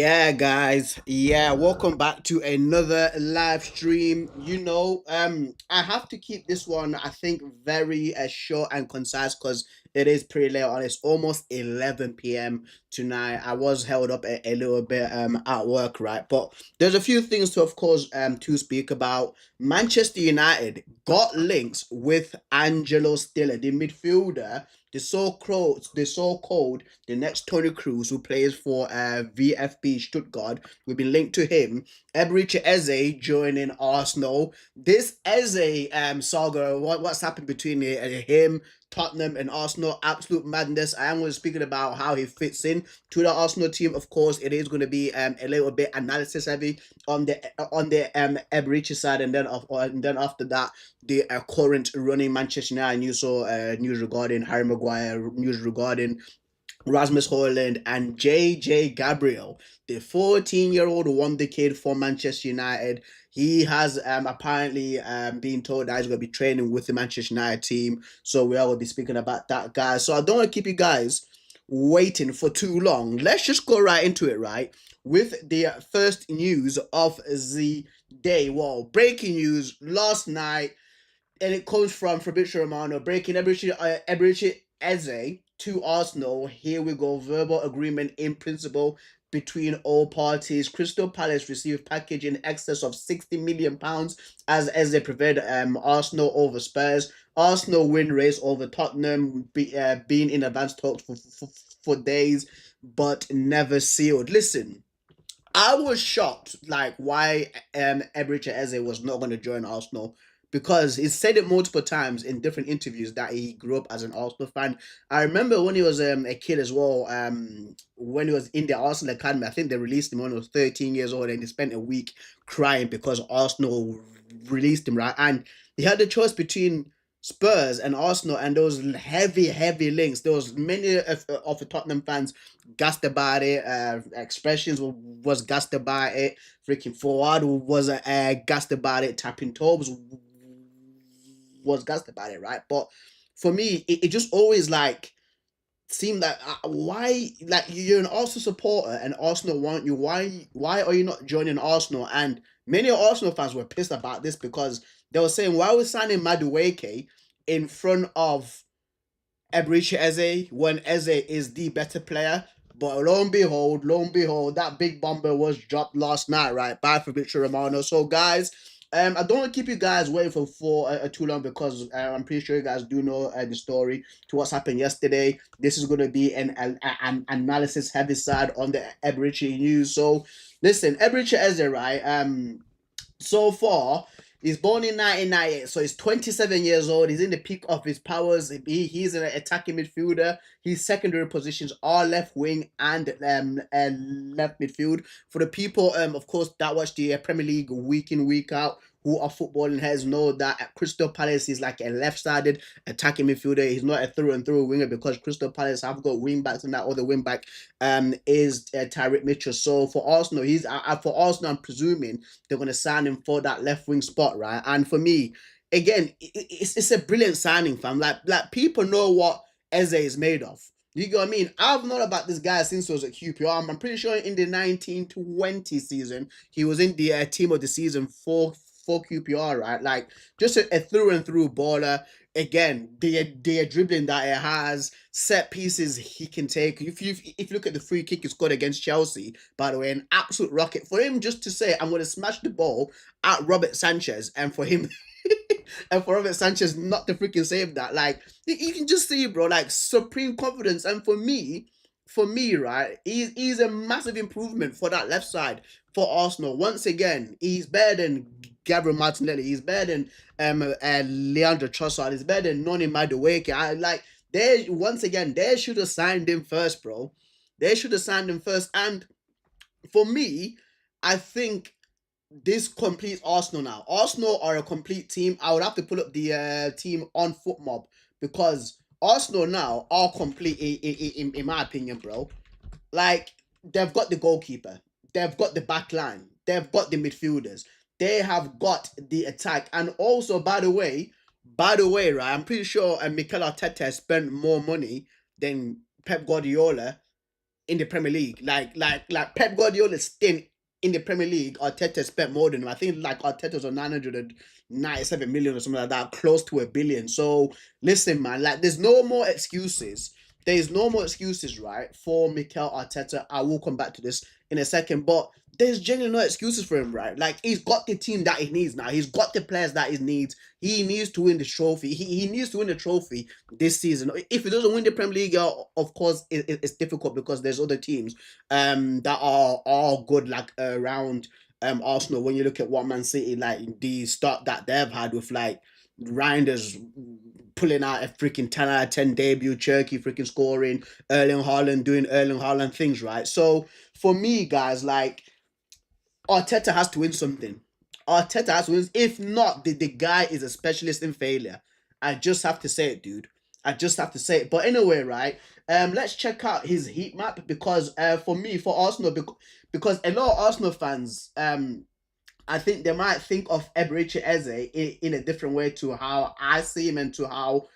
Yeah, guys. Yeah, welcome back to another live stream. I have to keep this one, I think, very short and concise because it is pretty late on. It's almost 11 p.m. tonight. I was held up a little bit at work, right? But there's a few things to, of course, to speak about. Manchester United got links with Angelo Stiller, the midfielder, the next Tony Cruz, who plays for VfB Stuttgart. We've been linked to him. Eberechi Eze joining Arsenal. This Eze saga, what's happened between him, Tottenham, and Arsenal, absolute madness. I am going to be speaking about how he fits in to the Arsenal team. Of course, it is going to be a little bit analysis heavy on the Eberechi side, and then after that, the current running Manchester United news. So news regarding Harry Maguire, news regarding Rasmus Højlund, and JJ Gabriel, the 14-year-old wonder kid for Manchester United. He has apparently been told that he's going to be training with the Manchester United team. So we are going to be speaking about that, guys. So I don't want to keep you guys waiting for too long. Let's just go right into it, right? With the first news of the day. Well, breaking news last night, and it comes from Fabrizio Romano breaking Eberechi Eze to Arsenal. Here we go. Verbal agreement in principle between all parties. Crystal Palace received package in excess of £60 million as Eze prevailed Arsenal over Spurs. Arsenal win race over Tottenham, being in advanced talks for days, but never sealed. Listen, I was shocked, like why Eberechi Eze was not going to join Arsenal, because he said it multiple times in different interviews that he grew up as an Arsenal fan. I remember when he was a kid as well. When he was in the Arsenal academy, I think they released him when he was 13 years old, and he spent a week crying because Arsenal released him, right? And he had the choice between Spurs and Arsenal, and those heavy links. There was many of the Tottenham fans gassed about it. Expressions was gassed about it. Freaking forward was gassed about it. Tapping Tobes was gassed about it, right? But for me, it just always like seemed that why, like, you're an Arsenal supporter and Arsenal want you. Why are you not joining Arsenal? And many Arsenal fans were pissed about this because they were saying, why are we signing Madueke in front of Eberechi Eze when Eze is the better player? But lo and behold, that big bomber was dropped last night, right, by Fabrizio Romano. So, guys, I don't want to keep you guys waiting for too long because I'm pretty sure you guys do know the story to what's happened yesterday. This is going to be an analysis heavy side on the Eberechi news. So, listen, Eberechi Eze, right? So far, he's born in 1998, so he's 27 years old. He's in the peak of his powers. He's an attacking midfielder. His secondary positions are left wing and left midfield. For the people, of course, that watch the Premier League week in, week out, who are footballing heads, know that at Crystal Palace he's like a left-sided attacking midfielder. He's not a through and through winger because Crystal Palace have got wing backs, and that other wing back is Tyrick Mitchell. So for Arsenal, for Arsenal, I'm presuming they're going to sign him for that left wing spot, right? And for me, again, it's a brilliant signing, fam. Like people know what Eze is made of. You get what I mean? I've known about this guy since he was at QPR. I'm pretty sure in the 1920 season, he was in the team of the season for QPR, right? Like just a through and through baller. Again, the dribbling that it has, set pieces he can take. If you look at the free kick he scored against Chelsea, by the way, an absolute rocket for him just to say, I'm going to smash the ball at Robert Sanchez, and for him and for Robert Sanchez not to freaking save that. Like you can just see, bro, like supreme confidence. And for me, right, he's a massive improvement for that left side for Arsenal. Once again, he's better than Gabriel Martinelli. He's better than Leandro Trossard. He's better than Noni Madueke. I like they once again they should have signed him first, bro. They should have signed him first. And for me, I think this completes Arsenal now. Arsenal are a complete team. I would have to pull up the team on FootMob because Arsenal now are complete in my opinion, bro. Like they've got the goalkeeper, they've got the back line, they've got the midfielders, they have got the attack, and also by the way, right? I'm pretty sure Mikel Arteta has spent more money than Pep Guardiola in the Premier League. Like Pep Guardiola's stint in the Premier League, Arteta spent more than him. I think like Arteta's on 997 million or something like that, close to a billion. So listen, man, like there's no more excuses. There's no more excuses, right, for Mikel Arteta. I will come back to this in a second, but there's genuinely no excuses for him, right? Like he's got the team that he needs now. He's got the players that he needs. He needs to win the trophy. He needs to win the trophy this season. If he doesn't win the Premier League, of course, it's difficult because there's other teams that are all good, like around Arsenal. When you look at what Man City, like the start that they've had with like Reinders pulling out a freaking 10 out of 10 debut, Cherky freaking scoring, Erling Haaland doing Erling Haaland things, right? So for me, guys, like Arteta has to win something. Arteta has to win. If not, the guy is a specialist in failure. I just have to say it, dude. I just have to say it. But anyway, right? Let's check out his heat map because for me, for Arsenal, because a lot of Arsenal fans, I think they might think of Eberechi Eze in a different way to how I see him and to how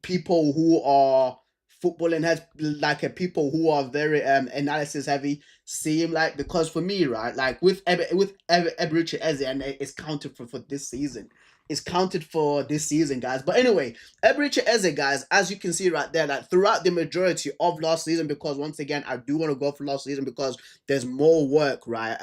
people who are footballing heads, like people who are very analysis heavy, see him like, because for me, right, like with Eberechi Eze, and it's counted for this season. It's counted for this season, guys. But anyway, Eberechi Eze, guys, as you can see right there, like throughout the majority of last season, because once again, I do want to go for last season because there's more work, right?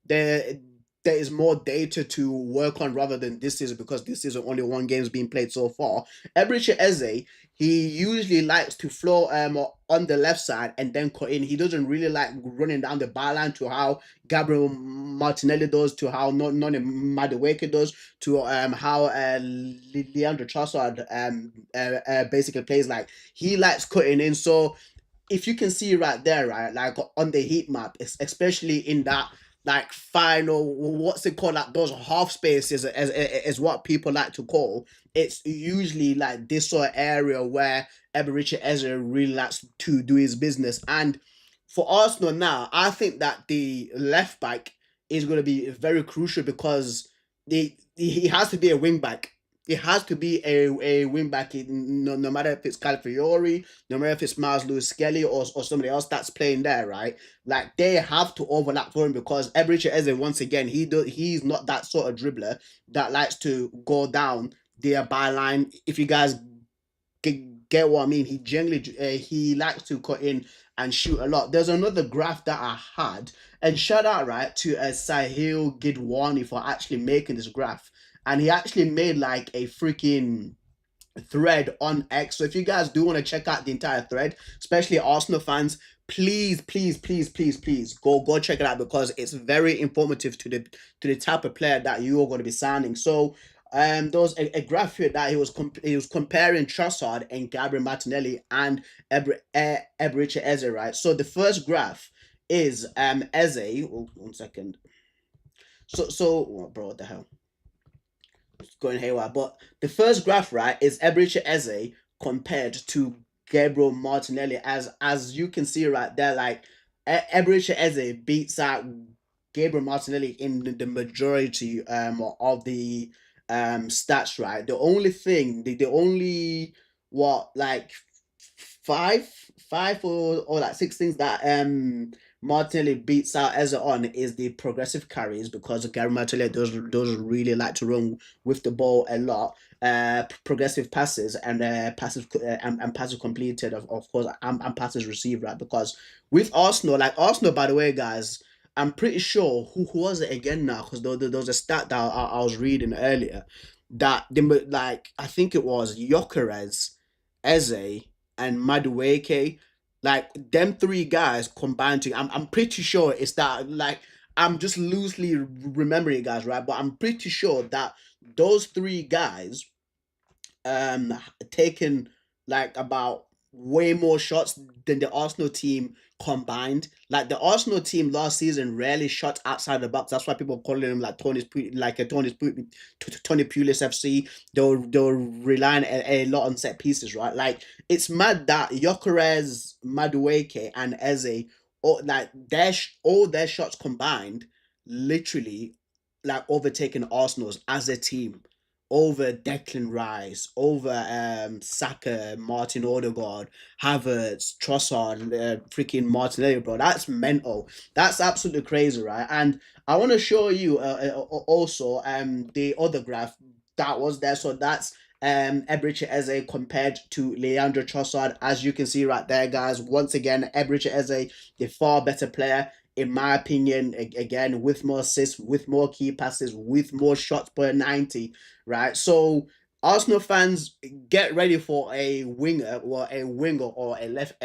There there is more data to work on rather than this season because this season only one game's been played so far. Eberechi Eze, he usually likes to flow on the left side and then cut in. He doesn't really like running down the byline to how Gabriel Martinelli does, to how Noni Madueke does, to how Leandro Trossard basically plays. Like he likes cutting in. So if you can see right there, right, like on the heat map, especially in that like final, what's it called, like those half spaces as what people like to call, it's usually like this sort of area where Eberechi Eze really likes to do his business. And for Arsenal now, I think that the left back is going to be very crucial because he has to be a wing back. It has to be a wing back, no matter if it's Calafiori, no matter if it's Miles Lewis Skelly or somebody else that's playing there, right? Like they have to overlap for him because Eberechi Eze, once again, he's not that sort of dribbler that likes to go down their byline. If you guys get what I mean, he generally he likes to cut in and shoot a lot. There's another graph that I had, and shout out right to Sahil Gidwani for actually making this graph, and he actually made like a freaking thread on X. So if you guys do want to check out the entire thread, especially Arsenal fans, please go check it out because it's very informative to the type of player that you are going to be signing. So there was a graph here that he was comparing Trossard and Gabriel Martinelli and Eberechi Eze, right? So the first graph is Eze. Oh, 1 second. So oh, bro, what the hell? It's going haywire. But the first graph, right, is Eberechi Eze compared to Gabriel Martinelli. As you can see right there, like Eberechi Eze beats out Gabriel Martinelli in the majority of the stats, right? The only thing, the only what like five or like six things that Martinelli beats out Eze on is the progressive carries because Gary Martinelli does really like to run with the ball a lot. Progressive passes and and passes completed of course and passes received, right? Because with Arsenal, like Arsenal, by the way, guys, I'm pretty sure who was it again now? Because there was a stat that I was reading earlier that they like I think it was Gyökeres, Eze, and Madueke, like them three guys combined to I'm pretty sure it's that, like I'm just loosely remembering it, guys, right? But I'm pretty sure that those three guys taken like about way more shots than the Arsenal team combined. Like the Arsenal team last season rarely shot outside the box. That's why people calling him like Tony Pulis FC. They'll relying a lot on set pieces, right? Like it's mad that Gyökeres, Madueke, and Eze, all their shots combined, literally like overtaking Arsenal's as a team over Declan Rice, over Saka, Martin Odegaard, Havertz, Trossard, freaking Martinelli, bro. That's mental. That's absolutely crazy, right? And I want to show you also the other graph that was there. So that's Eberechi Eze compared to Leandro Trossard. As you can see right there, guys. Once again, Eberechi Eze, the far better player in my opinion, again, with more assists, with more key passes, with more shots per 90, right? So Arsenal fans, get ready for a winger or a left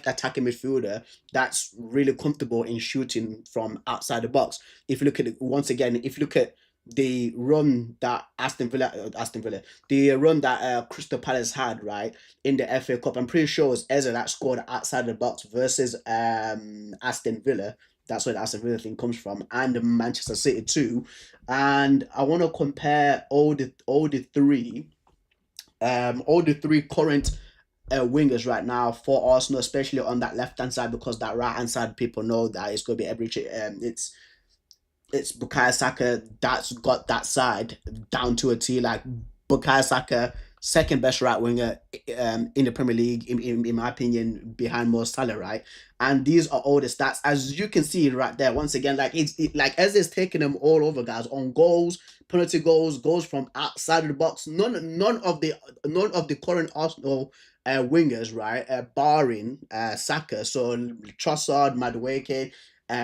attacking midfielder that's really comfortable in shooting from outside the box. If you look at it once again, if you look at the run that the run that Crystal Palace had, right, in the FA Cup, I'm pretty sure it was Eze that scored outside the box versus Aston Villa. That's where the Aston Villa thing comes from, and Manchester City too. And I want to compare all the three current wingers right now for Arsenal, especially on that left hand side, because that right hand side people know that it's going to be every it's Bukayo Saka that's got that side down to a T. Like Bukayo Saka, second best right winger in the Premier League, in my opinion, behind Mo Salah, right? And these are all the stats, as you can see right there. Once again, like like as it's taking them all over, guys, on goals, penalty goals, goals from outside of the box. None of the current Arsenal wingers, right? Barring Saka, so Trossard, Madueke,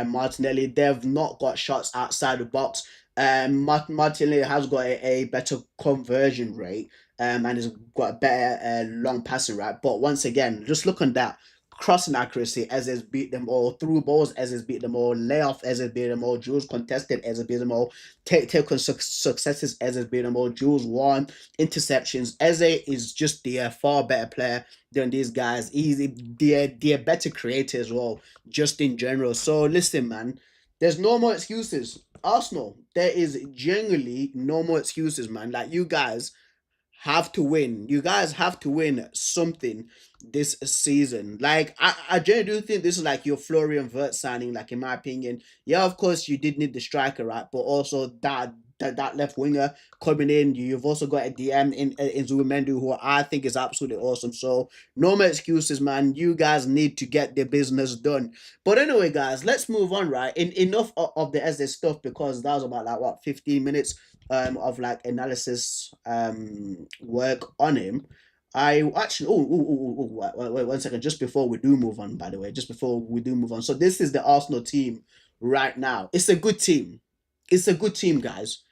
Martinelli, they've not got shots outside the box. Martinelli has got a better conversion rate, and has got a better long passing rate. But once again, just look on that crossing accuracy as has beat them all, through balls as has beat them all, layoff as has beat them all, duels contested as has beat them all, take on successes as has beat them all, duels won, interceptions. Eze is just the far better player than these guys. He's they're better creator as well, just in general. So listen, man, there's no more excuses. Arsenal, there is genuinely no more excuses, man. Like you guys have to win. You guys have to win something this season. Like I genuinely do think this is like your Florian Wirtz signing. Like in my opinion, yeah, of course you did need the striker, right? But also that left winger coming in. You've also got a DM in Zubimendi, who I think is absolutely awesome. So no more excuses, man. You guys need to get the business done. But anyway, guys, let's move on, right? Enough of the SD stuff, because that was about like what 15 minutes of like analysis work on him. I actually wait 1 second, just before we do move on, by the way, just before we do move on. So this is the Arsenal team right now. It's a good team. It's a good team, guys.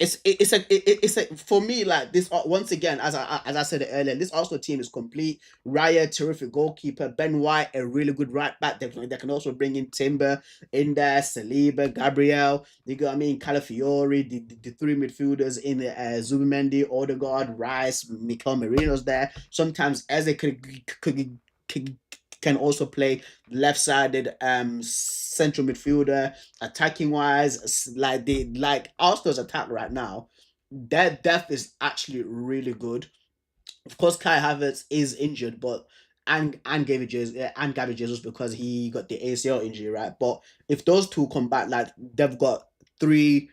It's a for me, like this once again, as I said earlier, this Arsenal team is complete. Raya, terrific goalkeeper. Ben White, a really good right back. They can also bring in Timber in there, Saliba, Gabriel. You got, I mean, Calafiori, the three midfielders in the Zubimendi, Odegaard, Rice, Mikel Merino's there. Sometimes Eze could can also play left-sided central midfielder. Attacking wise, like Arsenal's attack right now, their depth is actually really good. Of course, Kai Havertz is injured, but and Gabby Jesus, because he got the ACL injury, right? But if those two come back, like they've got three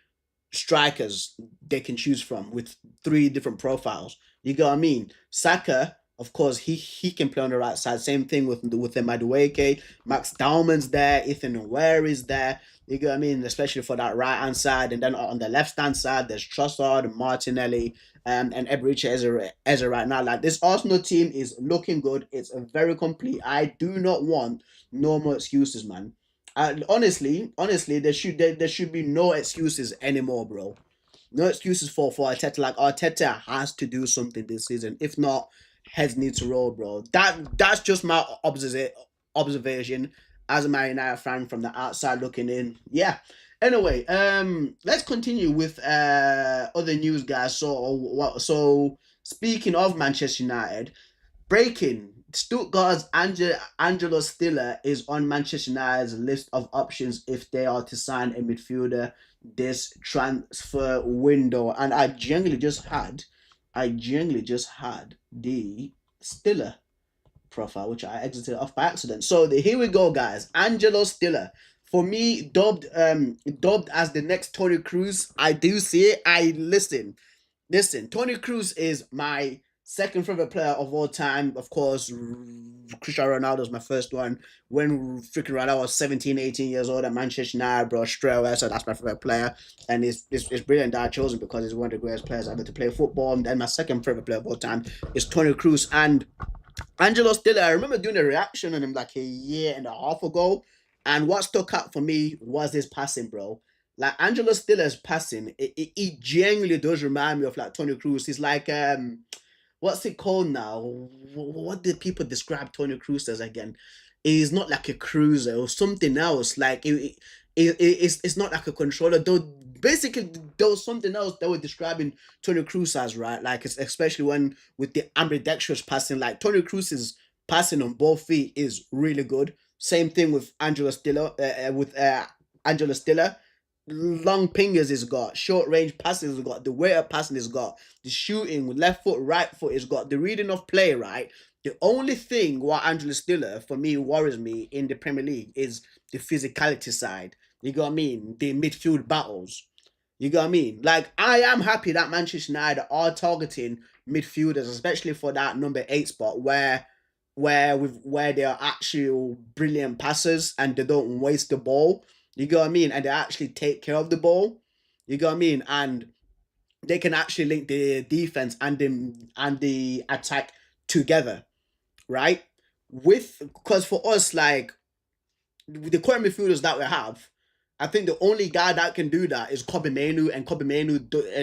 strikers they can choose from with three different profiles. You get what I mean? Saka, of course, he can play on the right side. Same thing with the Madueke. Max Dowman's there. Ethan Ware is there. You get what I mean? Especially for that right hand side. And then on the left hand side, there's Trossard, Martinelli, and Eberechi Eze right now. Like this Arsenal team is looking good. It's a very complete. I do not want no more excuses, man. Honestly, there should be no excuses anymore, bro. No excuses for Arteta. Like Arteta has to do something this season. If not, heads need to roll, bro. That's just my observation as a Man United fan from the outside looking in. Yeah. Anyway, let's continue with other news, guys. So speaking of Manchester United, breaking. Stuttgart's Angelo Stiller is on Manchester United's list of options if they are to sign a midfielder this transfer window. And I genuinely just had the Stiller profile, which I exited off by accident. So here we go, guys. Angelo Stiller, for me, dubbed as the next Tony Cruz. I do see it. I listen. Tony Cruz is my second favorite player of all time. Of course, Cristiano Ronaldo is my first one. When freaking Ronaldo was 17, 18 years old at Manchester United, bro, straight away, so that's my favorite player. And it's brilliant that I chose him because he's one of the greatest players ever to play football. And then my second favorite player of all time is Tony Cruz. And Angelo Stiller, I remember doing a reaction on him like a year and a half ago. And what stuck out for me was his passing, bro. Like Angelo Stiller's passing, it genuinely does remind me of like Tony Cruz. He's like what's it called now? What did people describe Tony Cruz as again? He's not like a cruiser or something else. Like it's not like a controller. Though basically there was something else that were describing Tony Cruz as, right? Like it's especially when with the ambidextrous passing, like Tony Cruz's passing on both feet is really good. Same thing with Angelo Stiller. Angelo Stiller, long pingers he's got, short range passes he's got, the weight of passing he's got, the shooting with left foot, right foot he's got, the reading of play, right? The only thing what Angelo Stiller for me worries me in the Premier League is the physicality side. You got what I mean? The midfield battles. You got what I mean? Like I am happy that Manchester United are targeting midfielders, especially for that number 8 spot where they are actual brilliant passers and they don't waste the ball. You get what I mean? And they actually take care of the ball. You get what I mean? And they can actually link the defense and the attack together, right? With because for us, like the current midfielders that we have, I think the only guy that can do that is Kobe Manu, and Kobe Manu,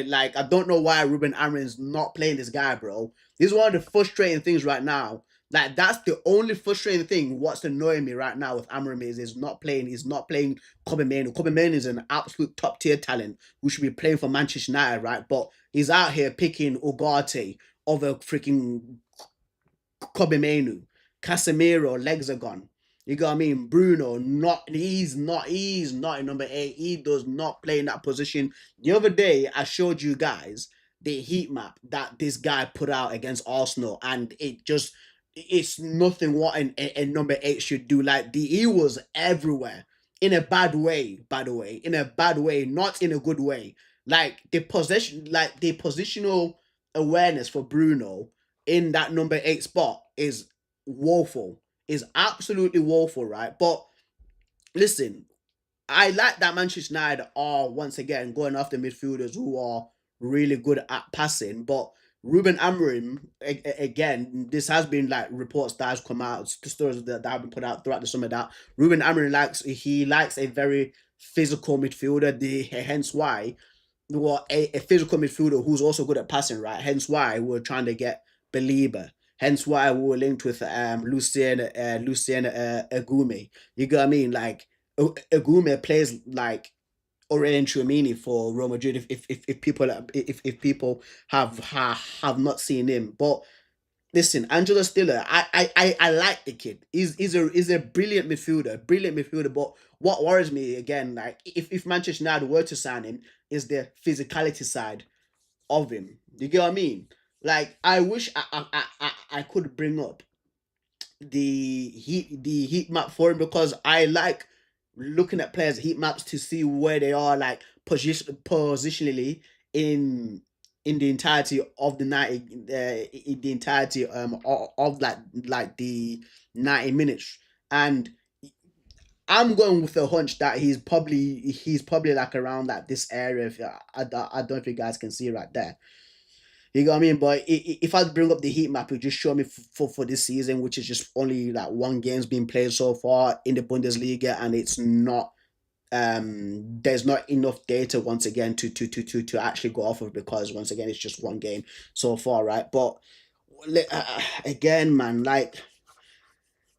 like I don't know why Ruben Amorim's not playing this guy, bro. This is one of the frustrating things right now. Like that's the only frustrating thing. What's annoying me right now with Amorim is not playing. He's not playing Kobe Manu. Kobe Manu is an absolute top tier talent who should be playing for Manchester United, right? But he's out here picking Ugarte over freaking Kobe Manu, Casemiro, legs are gone. You got what I mean? Bruno, he's not in number 8. He does not play in that position. The other day, I showed you guys the heat map that this guy put out against Arsenal, and it's nothing what a number 8 should do. Like he was everywhere in a bad way, by the way, in a bad way, not in a good way. Like the positional awareness for Bruno in that number 8 spot is woeful, is absolutely woeful, right? But listen, I like that Manchester United are once again going after midfielders who are really good at passing. But Ruben Amorim, again, this has been like reports that has come out, stories that have been put out throughout the summer that Ruben Amorim likes a very physical midfielder. Hence why a physical midfielder who's also good at passing, right? Hence why we're trying to get Belieber. Hence why we were linked with Lucien Agume. You get what I mean? Like Agume plays like Aurelien Tchouameni for Real Madrid. If people have not seen him, but listen, Angelo Stiller, I like the kid. He's a brilliant midfielder. But what worries me again, like if Manchester United were to sign him, is the physicality side of him. You get what I mean? Like I wish I could bring up the heat map for him because I like looking at players' heat maps to see where they are like positionally in the entirety of the 90 in the entirety of like the 90 minutes. And I'm going with a hunch that he's probably like around like this area. If I don't know if you guys can see right there. You know what I mean? But if I bring up the heat map, it just show me for this season, which is just only like one game's been played so far in the Bundesliga, and it's not there's not enough data once again to actually go off of because once again it's just one game so far, right? But again, man, like,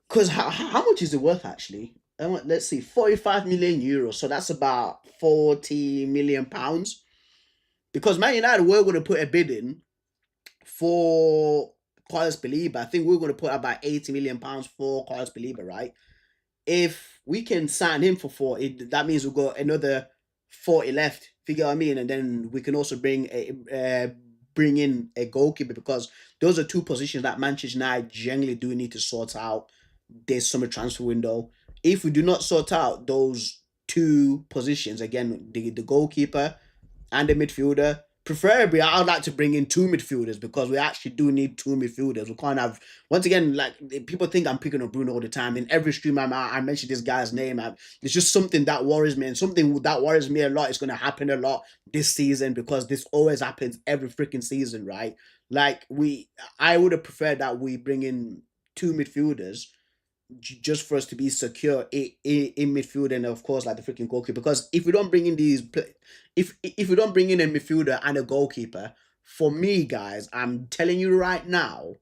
cause how much is it worth actually? Let's see, 45 million euros. So that's about 40 million pounds. Because Man United were going to put a bid in for Carlos Belieber. I think we are going to put about 80 million pounds for Carlos Belieber, right? If we can sign him for 40, that means we've got another 40 left. Figure what I mean? And then we can also bring in a goalkeeper because those are two positions that Manchester United generally do need to sort out this summer transfer window. If we do not sort out those two positions. Again, the goalkeeper and the midfielder. Preferably, I'd like to bring in two midfielders because we actually do need two midfielders. We can't have, once again, like people think I'm picking on Bruno all the time. In every stream I mention this guy's name. It's just something that worries me, and something that worries me a lot is going to happen a lot this season because this always happens every freaking season, right? Like I would have preferred that we bring in two midfielders just for us to be secure in midfield and of course like the freaking goalkeeper. Because if we don't bring in if we don't bring in a midfielder and a goalkeeper, for me, guys, I'm telling you right now,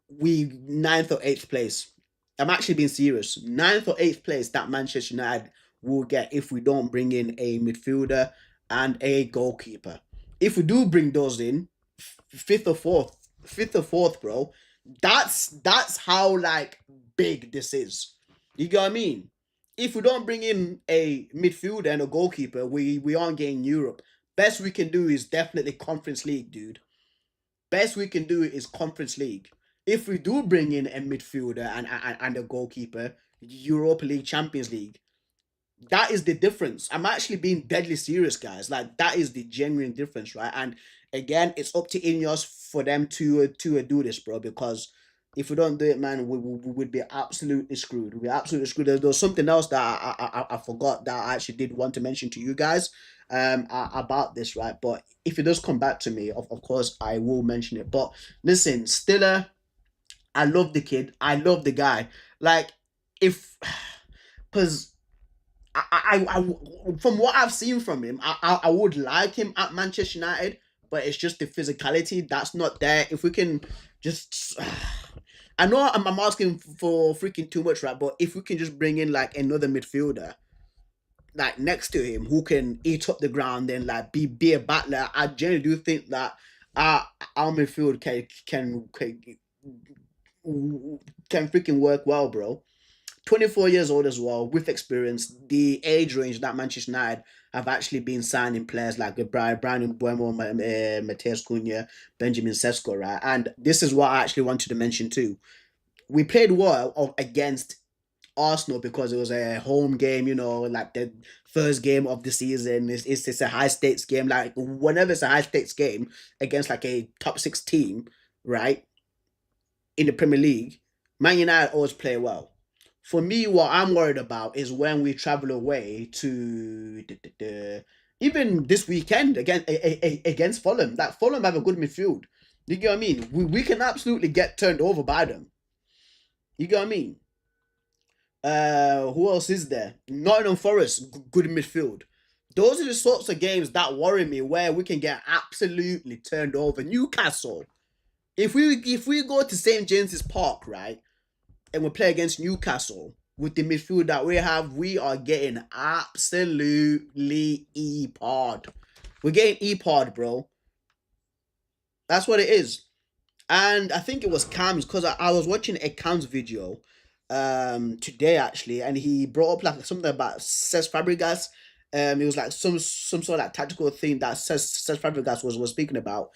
we ninth or eighth place. I'm actually being serious. Ninth or eighth place that Manchester United will get if we don't bring in a midfielder and a goalkeeper. If we do bring those in, fifth or fourth, bro. That's how like big this is. You get what I mean? If we don't bring in a midfielder and a goalkeeper, we aren't getting Europe. Best we can do is definitely Conference League, dude. Best we can do is Conference League. If we do bring in a midfielder and a goalkeeper, Europa League, Champions League, that is the difference. I'm actually being deadly serious, guys. Like that is the genuine difference, right? And again, it's up to Ineos for them to do this, bro. Because if we don't do it, man, we would be absolutely screwed. We'd be absolutely screwed. There was something else that I forgot that I actually did want to mention to you guys about this, right? But if it does come back to me, of course I will mention it. But listen, Stiller, I love the kid. I love the guy. Like if because from what I've seen from him, I would like him at Manchester United, but it's just the physicality that's not there. If we can just, I know I'm asking for freaking too much, right? But if we can just bring in like another midfielder, like next to him, who can eat up the ground and like be a battler, I generally do think that our midfield can freaking work well, bro. 24 years old as well, with experience, the age range that Manchester United have actually been signing players like Brian Buemo, Mateus Cunha, Benjamin Sesko, right? And this is what I actually wanted to mention too. We played well against Arsenal because it was a home game, you know, like the first game of the season. It's a high stakes game. Like whenever it's a high stakes game against like a top six team, right, in the Premier League, Man United always play well. For me, what I'm worried about is when we travel away to even this weekend against Fulham. That Fulham have a good midfield. You get what I mean? We can absolutely get turned over by them. You get what I mean? Who else is there? Nottingham Forest, good midfield. Those are the sorts of games that worry me, where we can get absolutely turned over. Newcastle. If we go to St James's Park, right, and we play against Newcastle with the midfield that we have, we are getting absolutely e-pod. We're getting e-pod, bro. That's what it is. And I think it was Cam's, because I was watching a Cam's video today actually, and he brought up like something about Cesc Fabregas. It was like some sort of like tactical thing that Cesc Fabregas was speaking about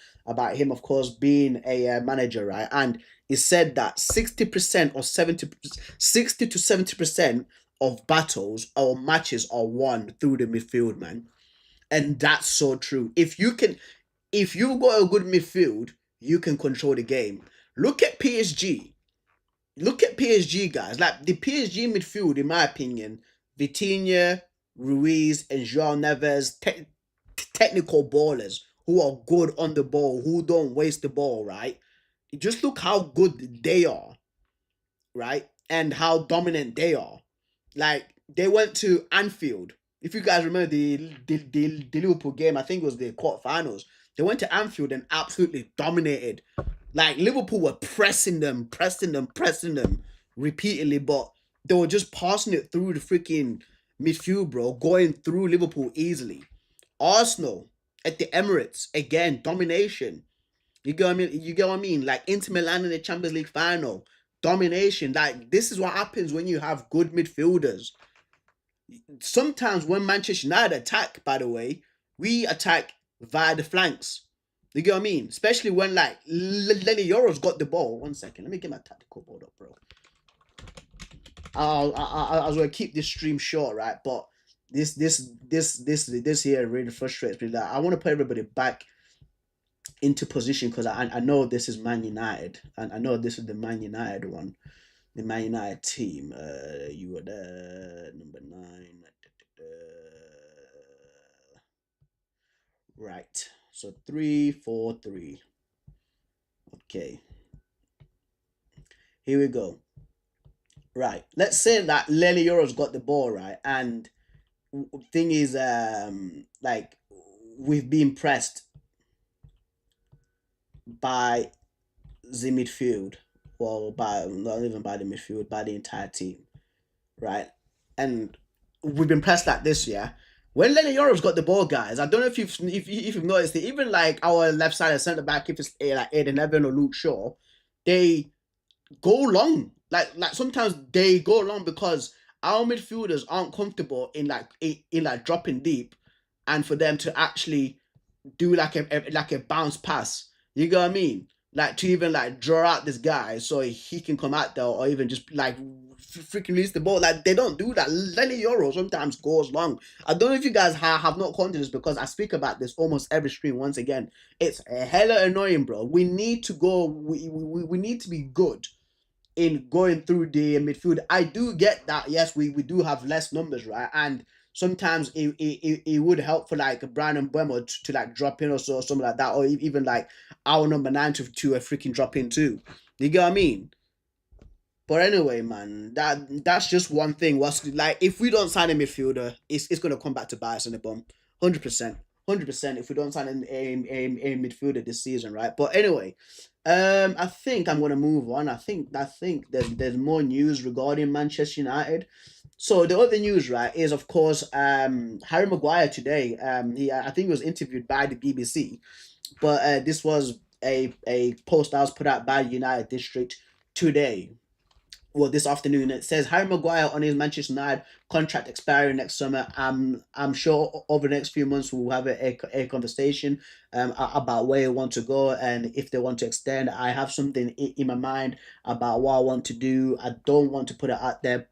him, of course, being a manager, right? And he said that 60% or 60 to 70% of battles or matches are won through the midfield, man. And that's so true. If you've got a good midfield, you can control the game. Look at PSG. Look at PSG, guys. Like the PSG midfield, in my opinion, Vitinha, Ruiz, and João Neves, technical ballers who are good on the ball, who don't waste the ball, right? Just look how good they are, right? And how dominant they are. Like they went to Anfield. If you guys remember the Liverpool game, I think it was the quarterfinals. They went to Anfield and absolutely dominated. Like Liverpool were pressing them repeatedly, but they were just passing it through the freaking midfield, bro, going through Liverpool easily. Arsenal at the Emirates, again, domination. You get what I mean? You get what I mean? Like Inter Milan in the Champions League final, domination. Like this is what happens when you have good midfielders. Sometimes when Manchester United attack, by the way, we attack via the flanks. You get what I mean? Especially when like Lenny Yoro's got the ball. 1 second, let me get my tactical board up, bro. I was gonna keep this stream short, right? But this here really frustrates me. That I want to put everybody back into position because I know this is Man United, and I know this is the Man United one, the Man United team. You were there, number 9. Right. So 3-4-3. Okay. Here we go. Right. Let's say that Lenny Euro's got the ball, right? And thing is, like we've been pressed by the midfield. Well, by not even by the midfield, by the entire team, right? And we've been pressed like this, yeah. When Lenny Yoro's got the ball, guys, I don't know if you've noticed it. Even like our left side centre back, if it's like Aiden Evan or Luke Shaw, they go long. Like sometimes they go long because our midfielders aren't comfortable in like dropping deep, and for them to actually do like a bounce pass. You get what I mean? Like to even like draw out this guy so he can come out there, or even just like freaking release the ball. Like they don't do that. Lenny Euro sometimes goes long. I don't know if you guys have not caught this because I speak about this almost every stream. Once again, it's hella annoying, bro. We need to go. We need to be good in going through the midfield. I do get that. Yes, we do have less numbers, right? And sometimes it would help for like Brandon Mbeumo to like drop in or so, or something like that, or even like our number 9 to a freaking drop in too. You get what I mean? But anyway, man, that's just one thing. What's like if we don't sign a midfielder, it's gonna come back to bite us in the bum, 100%, 100%. If we don't sign a midfielder this season, right? But anyway, I think I'm gonna move on. I think there's more news regarding Manchester United. So the other news, right, is of course Harry Maguire today. I think he was interviewed by the BBC, but this was a post that was put out by United District today, well, this afternoon. It says Harry Maguire on his Manchester United contract expiring next summer. I'm sure over the next few months we'll have a conversation about where you want to go and if they want to extend. I have something in my mind about what I want to do. I don't want to put it out there,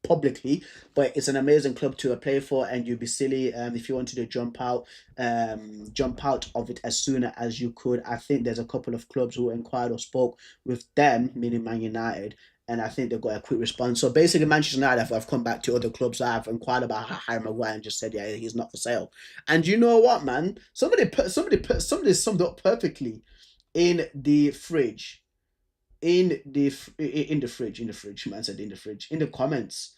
publicly, but it's an amazing club to play for, and you'd be silly if you wanted to jump out of it as soon as you could. I think there's a couple of clubs who inquired or spoke with them, meaning Man United, and I think they got a quick response. So basically, Manchester United have come back to other clubs that have inquired about Harry Maguire and just said, yeah, he's not for sale. And you know what, man? Somebody summed up perfectly in the fridge. In the fridge, man said in the fridge. In the comments,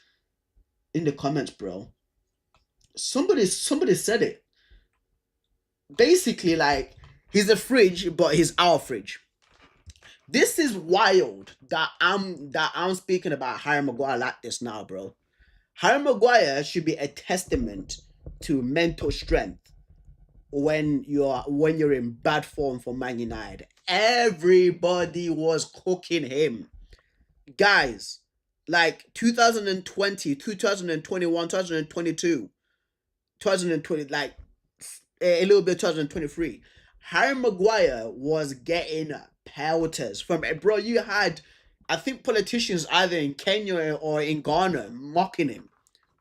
bro. Somebody said it. Basically, like he's a fridge, but he's our fridge. This is wild that I'm speaking about Harry Maguire like this now, bro. Harry Maguire should be a testament to mental strength when you're in bad form for Man United. Everybody was cooking him. Guys, like 2020, 2021, 2022, 2020, like a little bit 2023. Harry Maguire was getting pelters from it, bro. You had, I think, politicians either in Kenya or in Ghana mocking him,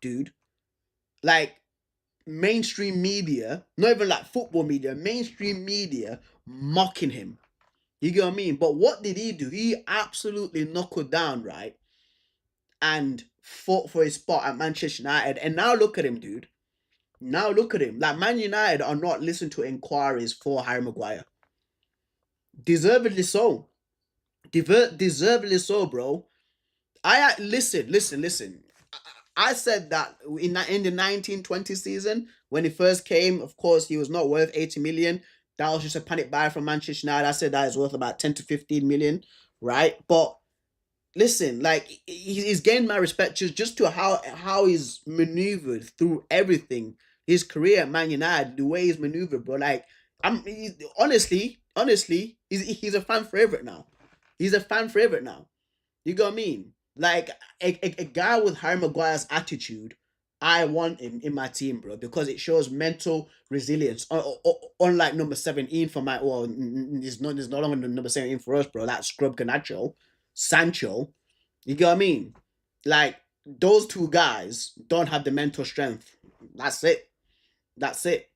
dude. Like mainstream media, not even like football media, mainstream media mocking him. You get what I mean? But what did he do? He absolutely knuckled down, right? And fought for his spot at Manchester United. And now look at him, dude. Now look at him. Like Man United are not listening to inquiries for Harry Maguire. Deservedly so. Deservedly so, bro. Listen. I said that in the 1920 season when he first came. Of course, he was not worth 80 million. That was just a panic buy from Manchester United. I said that is worth about 10 to 15 million, right? But listen, like he's gained my respect just to how he's maneuvered through everything. His career at Man United, the way he's maneuvered, bro. Like honestly, he's a fan favorite now. He's a fan favorite now. You know what I mean? Like a guy with Harry Maguire's attitude, I want him in my team, bro, because it shows mental resilience. Unlike number 17 for my, it's no longer number 17 for us, bro. That's Scrub Canacho, Sancho. You get what I mean? Like those two guys don't have the mental strength. That's it. That's it.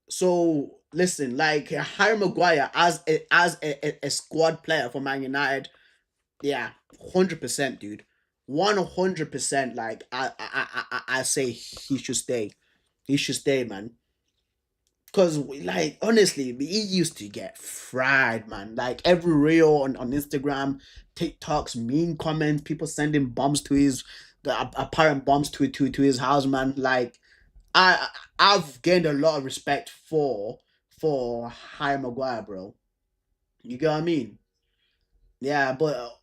So listen, like Harry Maguire as a squad player for Man United, yeah, 100%, dude. 100%. Like I say he should stay. He should stay, man. Cause like honestly, he used to get fried, man. Like every reel on Instagram, TikToks, mean comments, people sending bombs to his the apparent bombs to his house, man. Like I I've gained a lot of respect for Harry Maguire, bro. You get what I mean? Yeah, but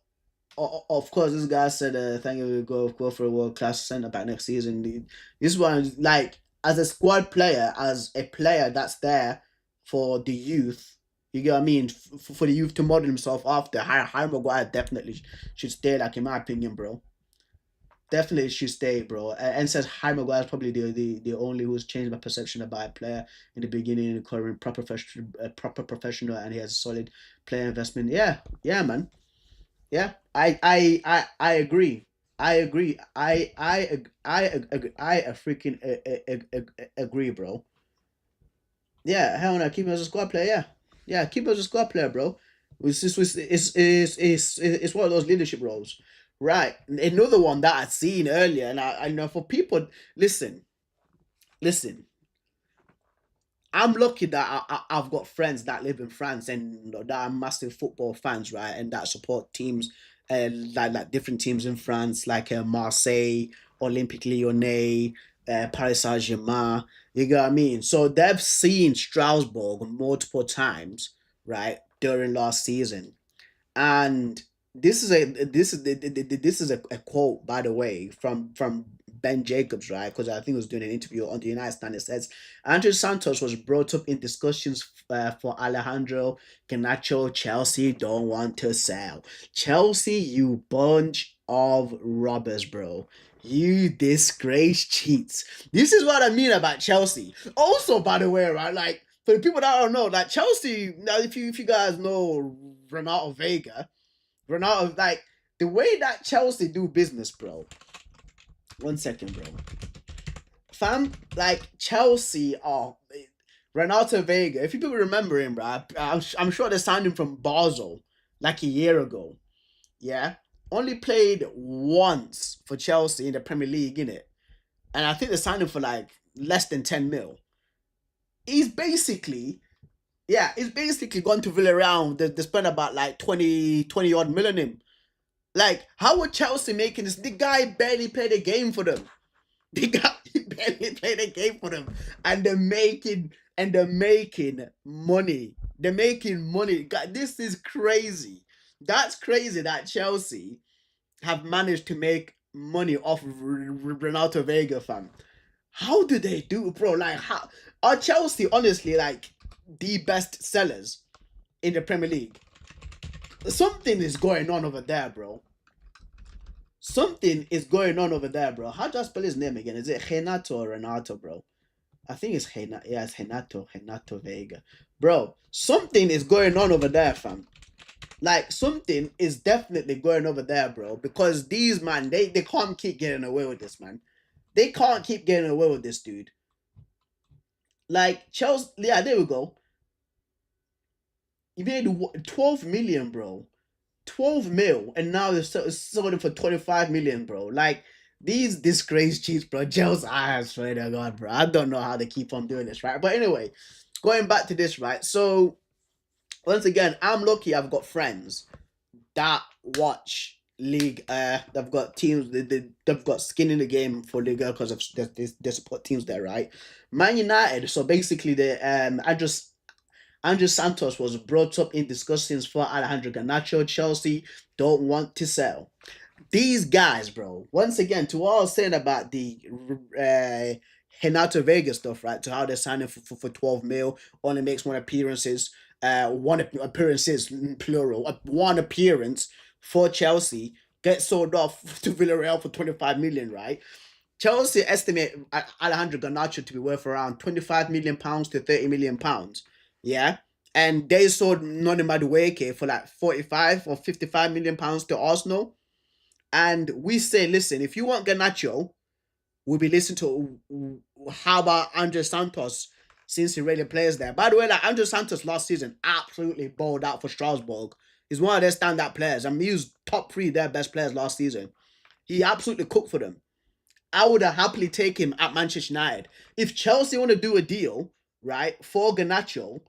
of course, this guy said, "Thank you, go for a world class centre back next season." This one, like, as a squad player, as a player that's there for the youth, you get what I mean? For the youth to model himself after, Harry Maguire definitely should stay, like, in my opinion, bro. Definitely should stay, bro. And says Harry Maguire is probably the only who's changed my perception about a player in the beginning, the current proper professional, and he has a solid player investment. Yeah, yeah, man. Yeah, I agree. I agree. I freaking agree, bro. Yeah, hell no, keep him as a squad player. Yeah, yeah, keep him as a squad player, bro. It's one of those leadership roles, right? Another one that I'd seen earlier, and I know for people, listen, listen. I'm lucky that I've got friends that live in France and that are massive football fans, right? And that support teams, like different teams in France, like Marseille, Olympique Lyonnais, Paris Saint Germain. You get what I mean? So they've seen Strasbourg multiple times, right, during last season, and this is a quote, by the way, from Ben Jacobs, right? Because I think he was doing an interview on the United Stand. It says Andrew Santos was brought up in discussions for Alejandro Garnacho. Chelsea don't want to sell. Chelsea, you bunch of robbers, bro. You disgrace cheats. This is what I mean about Chelsea. Also, by the way, right? Like for the people that don't know, like Chelsea. Now, if you guys know Ronaldo Vega, Ronaldo, like the way that Chelsea do business, bro. 1 second, bro. Fam, like Chelsea are Renato Vega. If you people remember him, bro, I'm sure they signed him from Basel like a year ago. Yeah, only played once for Chelsea in the Premier League, in it, and I think they signed him for like less than 10 mil. He's basically, yeah, he's basically gone to Villarreal. They spent about like 20 odd million him. Like, how would Chelsea making this? The guy barely played a game for them. The guy barely played a game for them, and they're making money. They're making money. God, this is crazy. That's crazy that Chelsea have managed to make money off Renato Vega, fam. How do they do, bro? Like, how are Chelsea honestly like the best sellers in the Premier League? Something is going on over there, bro. Something is going on over there, bro. How do I spell his name again? Is it Renato or Renato, bro? I think it's Renato. Yeah, it's Renato Vega. Bro, something is going on over there, fam. Like, something is definitely going over there, bro. Because these, man, they can't keep getting away with this, man. They can't keep getting away with this, dude. Like, Chelsea, yeah, there we go. You made 12 million, bro. 12 mil, and now they're sold it for 25 million, bro. Like, these disgrace cheats, bro. Gels, I swear to God, bro. I don't know how they keep on doing this, right? But anyway, going back to this, right? So, once again, I'm lucky I've got friends that watch league. They've got teams, they've got skin in the game for Liga because of they support teams there, right? Man United, so basically, Andrew Santos was brought up in discussions for Alejandro Garnacho. Chelsea don't want to sell. These guys, bro, once again, to what I was saying about the Renato Vega stuff, right? To how they're signing for 12 mil, only makes one appearances, plural, one appearance for Chelsea, gets sold off to Villarreal for 25 million, right? Chelsea estimate Alejandro Garnacho to be worth around £25 million to £30 million. Yeah. And they sold Noni Madueke for like 45 or £55 million to Arsenal. And we say, listen, if you want Garnacho, we'll be listening to how about Andre Santos since he really plays there. By the way, like Andre Santos last season absolutely balled out for Strasbourg. He's one of their standout players. I mean, he was top three their best players last season. He absolutely cooked for them. I would have happily take him at Manchester United. If Chelsea want to do a deal, right, for Garnacho,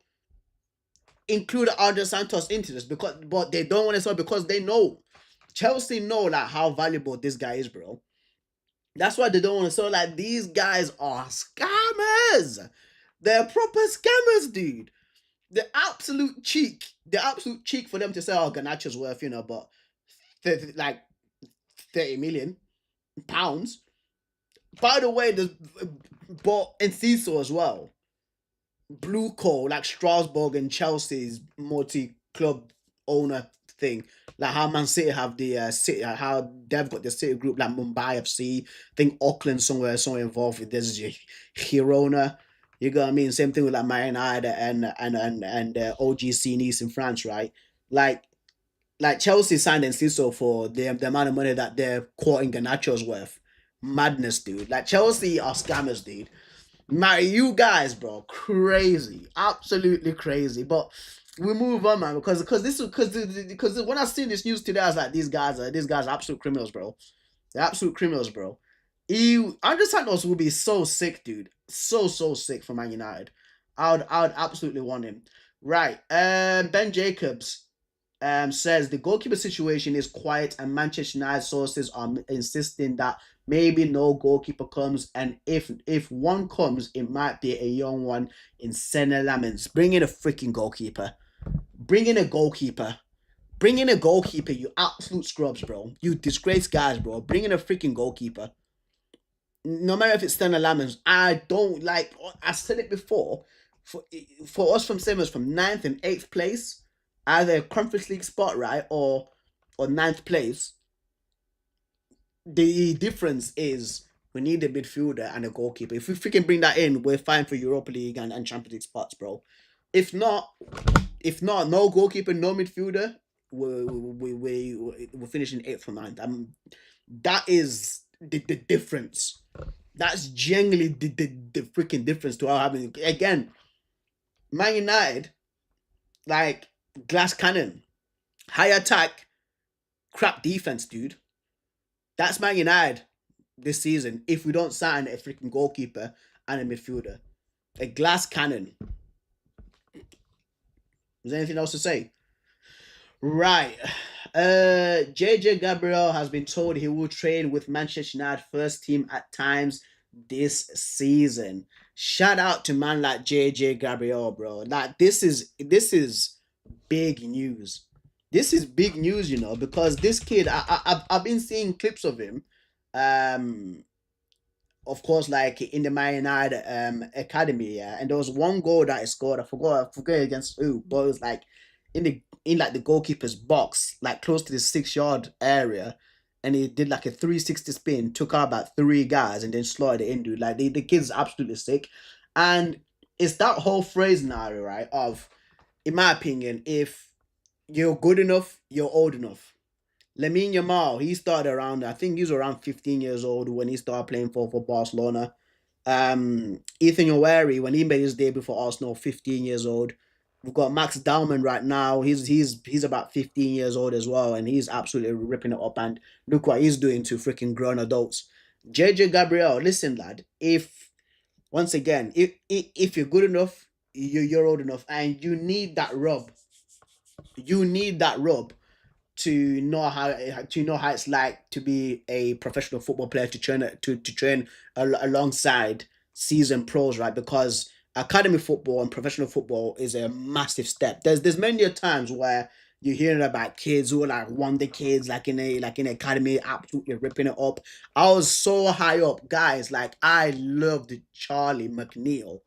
include Andre Santos into this but they don't want to sell because they know Chelsea know like how valuable this guy is, bro. That's why they don't want to sell. Like these guys are scammers. They're proper scammers, dude. The absolute cheek for them to say, "Oh, Garnacho's worth," but like 30 million pounds. By the way, there's but in Enciso as well. Blue Coal, like Strasbourg and Chelsea's multi-club owner thing, like how Man City have the City, how they've got the City group, like Mumbai FC. I think Auckland somewhere involved with this Girona. You got what I mean? Same thing with like Man United and OGC Nice in France, right? Like Chelsea signed Enciso for the amount of money that they're quoting Garnacho's worth. Madness, dude. Like Chelsea are scammers, dude. Man, you guys, bro, crazy, absolutely crazy. But we move on, man, because this because when I seen this news today, I was like, these guys are absolute criminals, bro. They're absolute criminals, bro. Andre Santos will be so sick, dude. So sick for Man United. I would absolutely want him. Right. Ben Jacobs says the goalkeeper situation is quiet, and Manchester United sources are insisting that maybe no goalkeeper comes, and if one comes, it might be a young one in Senna Lamens. Bring in a freaking goalkeeper. Bring in a goalkeeper. Bring in a goalkeeper, you absolute scrubs, bro. You disgrace guys, bro. Bring in a freaking goalkeeper. No matter if it's Senna Lamens, I don't like. I said it before. For us from Simmons from 9th and 8th place, either a Conference League spot, right, or 9th place. The difference is we need a midfielder and a goalkeeper. If we freaking bring that in, we're fine for Europa League and Champions League spots, bro. If not, no goalkeeper, no midfielder, we're finishing 8th or 9th. That is the difference. That's genuinely the freaking difference to our having again. Man United, like glass cannon, high attack, crap defense, dude. That's Man United this season if we don't sign a freaking goalkeeper and a midfielder. A glass cannon. Is there anything else to say? Right. JJ Gabriel has been told he will train with Manchester United first team at times this season. Shout out to man like JJ Gabriel, bro. Like this is big news. This is big news, because this kid, I've been seeing clips of him, um, of course, like in the Man United academy, yeah. And there was one goal that he scored. I forget against who, but it was like in like the goalkeeper's box, like close to the 6 yard area, and he did like a 360 spin, took out about three guys, and then slotted it in, dude. Like the kid's absolutely sick, and it's that whole phrase now, right? Of, in my opinion, if you're good enough, you're old enough. Lamine Yamal, he started around, I think he was around 15 years old when he started playing for Barcelona. Ethan Oweri, when he made his debut for Arsenal, 15 years old. We've got Max Dowman right now. He's about 15 years old as well, and he's absolutely ripping it up. And look what he's doing to freaking grown adults. JJ Gabriel, listen, lad. If once again, if you're good enough, you're old enough, and you need that rub. You need that rub to know how it's like to be a professional football player, to train alongside seasoned pros, right? Because academy football and professional football is a massive step. There's many a times where you're hearing about kids who are like wonder kids, like in academy, absolutely ripping it up. I was so high up, guys. Like I loved Charlie McNeil,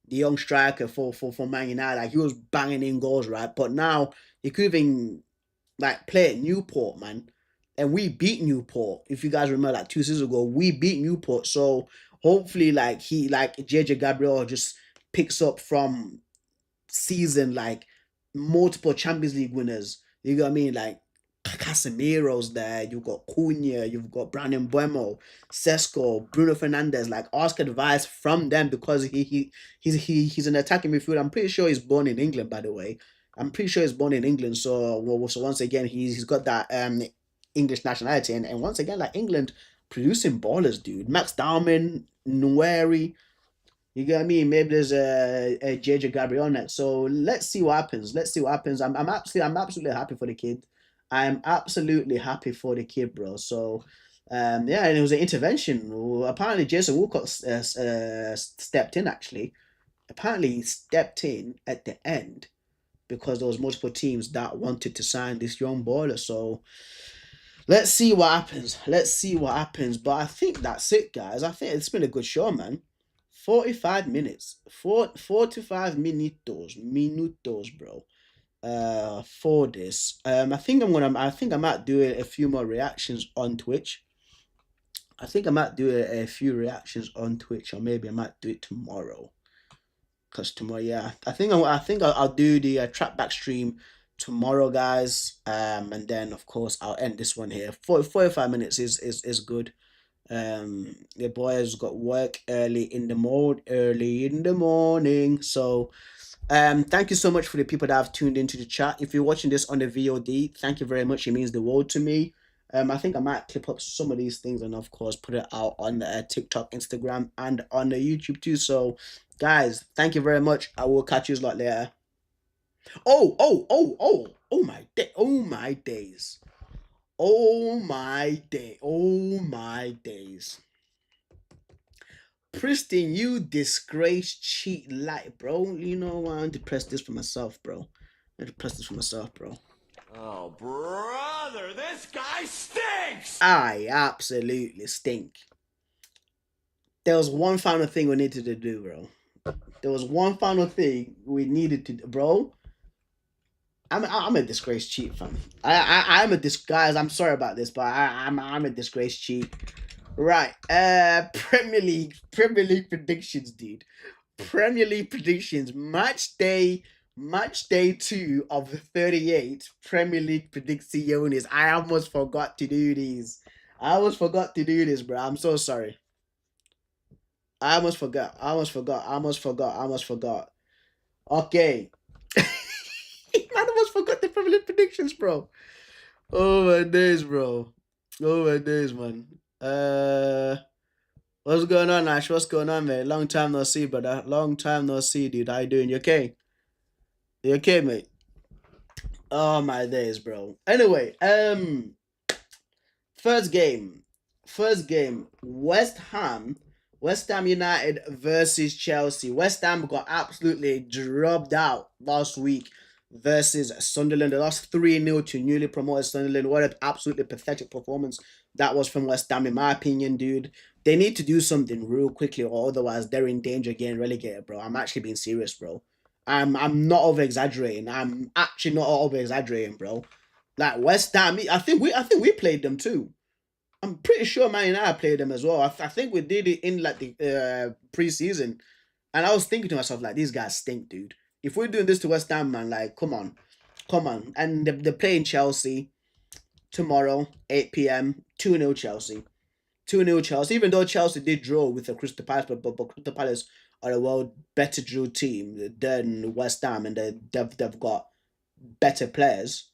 the young striker for Man United. Like he was banging in goals, right? But now he could even like play at Newport, man. And we beat Newport. If you guys remember, like 2 seasons ago, we beat Newport. So hopefully, like JJ Gabriel just picks up from season like multiple Champions League winners. You know what I mean? Like Casemiro's there, you've got Cunha, you've got Brandon Buemo, Sesko, Bruno Fernandes. Like, ask advice from them because he's an attacking midfielder. I'm pretty sure he's born in England, by the way. I'm pretty sure he's born in England. So, so once again, he's got that English nationality, and once again, like England producing ballers, dude. Max Darman, Nweri. You get what I mean? Maybe there's a JJ Gabriel next. So let's see what happens. Let's see what happens. I'm absolutely happy for the kid. I'm absolutely happy for the kid, bro. So yeah, and it was an intervention. Apparently, Jason Walcott stepped in. Actually, apparently he stepped in at the end because there was multiple teams that wanted to sign this young baller. So let's see what happens. Let's see what happens. But I think that's it, guys. I think it's been a good show, man. 45 minutes. 45 minutos, bro. For this. I think I might do a few more reactions on Twitch. I think I might do a few reactions on Twitch, or maybe I might do it tomorrow. Cause tomorrow, yeah, I think I'll do the trap back stream tomorrow, guys. And then of course I'll end this one here. 45 minutes is good. The boy has got work early in the morning. So thank you so much for the people that have tuned into the chat. If you're watching this on the VOD, thank you very much. It means the world to me. I think I might clip up some of these things and of course put it out on TikTok, Instagram, and on the YouTube too. So guys, thank you very much. I will catch you a lot later. Oh my day. Oh my days. Oh my day. Oh my days. Pristine, you disgrace, cheat, light, bro. You know what? I want to press this for myself, bro. I want to press this for myself, bro. Oh, brother, this guy stinks! I absolutely stink. There was one final thing we needed to do, bro. There was one final thing we needed to do, bro. I'm a disgrace cheat, fam. I'm a guys. I'm sorry about this, but I'm a disgrace cheat. Right. Premier League predictions, dude. Premier League predictions. Match day 2 of the 38 Premier League predicciones. I almost forgot to do these. Bro. I'm so sorry. I almost forgot. Okay. I almost forgot the Premier League predictions, bro. Oh my days, bro. Oh my days, man. What's going on, Ash? What's going on, man? Long time no see, brother. Long time no see, dude. How you doing? You okay? You okay, mate? Oh my days, bro. Anyway, first game. West Ham United versus Chelsea. West Ham got absolutely dropped out last week versus Sunderland. They lost 3-0 to newly promoted Sunderland. What an absolutely pathetic performance that was from West Ham, in my opinion, dude. They need to do something real quickly, or otherwise they're in danger of getting relegated, bro. I'm actually being serious, bro. I'm not over exaggerating. I'm actually not over exaggerating, bro. Like West Ham, I think we played them too. I'm pretty sure Man United played them as well. I think we did it in like the preseason, and I was thinking to myself like, these guys stink, dude. If we're doing this to West Ham, man, like, come on. And they're playing Chelsea tomorrow, 8 p.m. 2-0 Chelsea. 2-0 Chelsea. Even though Chelsea did draw with the Crystal Palace, but Crystal Palace are a well better draw team than West Ham, and they've got better players.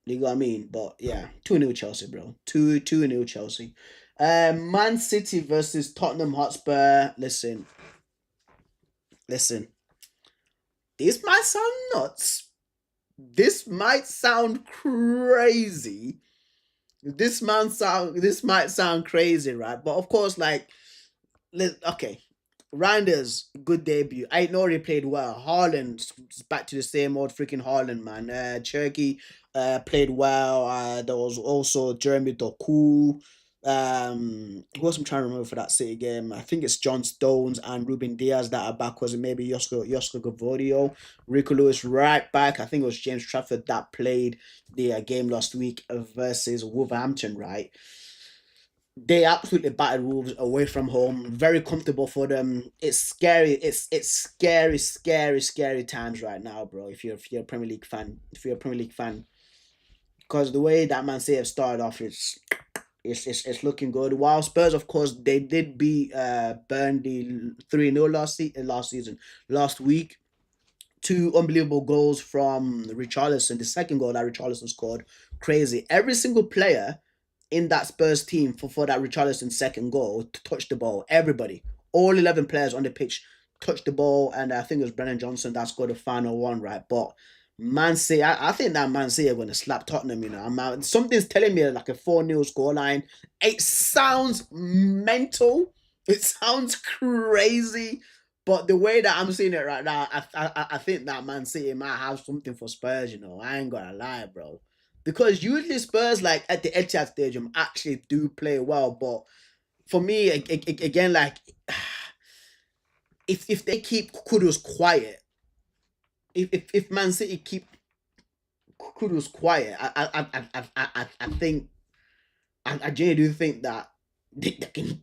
You know what I mean? But yeah, 2-0 Chelsea, bro. 2-0 Chelsea. Man City versus Tottenham Hotspur. Listen. This might sound nuts. This might sound crazy. This might sound crazy, right? But of course, like, okay. Reinders, good debut. I know he played well. Haaland, back to the same old freaking Haaland, man. Cherky played well. There was also Jeremy Doku. Who else I'm trying to remember for that City game? I think it's John Stones and Ruben Diaz that are back. Was it maybe Josko Gavodio? Rico Lewis right back. I think it was James Trafford that played the game last week versus Wolverhampton, right? They absolutely battered Wolves away from home. Very comfortable for them. It's scary. It's scary times right now, bro. If you're a Premier League fan, because the way that Man City have started off, it's looking good. While Spurs, of course, they did beat Burnley 3-0 last season, last week. Two unbelievable goals from Richarlison. The second goal that Richarlison scored, crazy. Every single player in that Spurs team for that Richarlison second goal to touch the ball. Everybody, all 11 players on the pitch touched the ball, and I think it was Brennan Johnson that scored the final one, right? But Man City, I think that Man City are going to slap Tottenham, you know. Something's telling me like a 4-0 scoreline. It sounds mental. It sounds crazy. But the way that I'm seeing it right now, I think that Man City might have something for Spurs, you know. I ain't gonna lie, bro. Because usually Spurs, like at the Etihad Stadium, actually do play well. But for me, again, like if they keep Kudus quiet, if Man City keep Kudus quiet, I think I genuinely do think that they can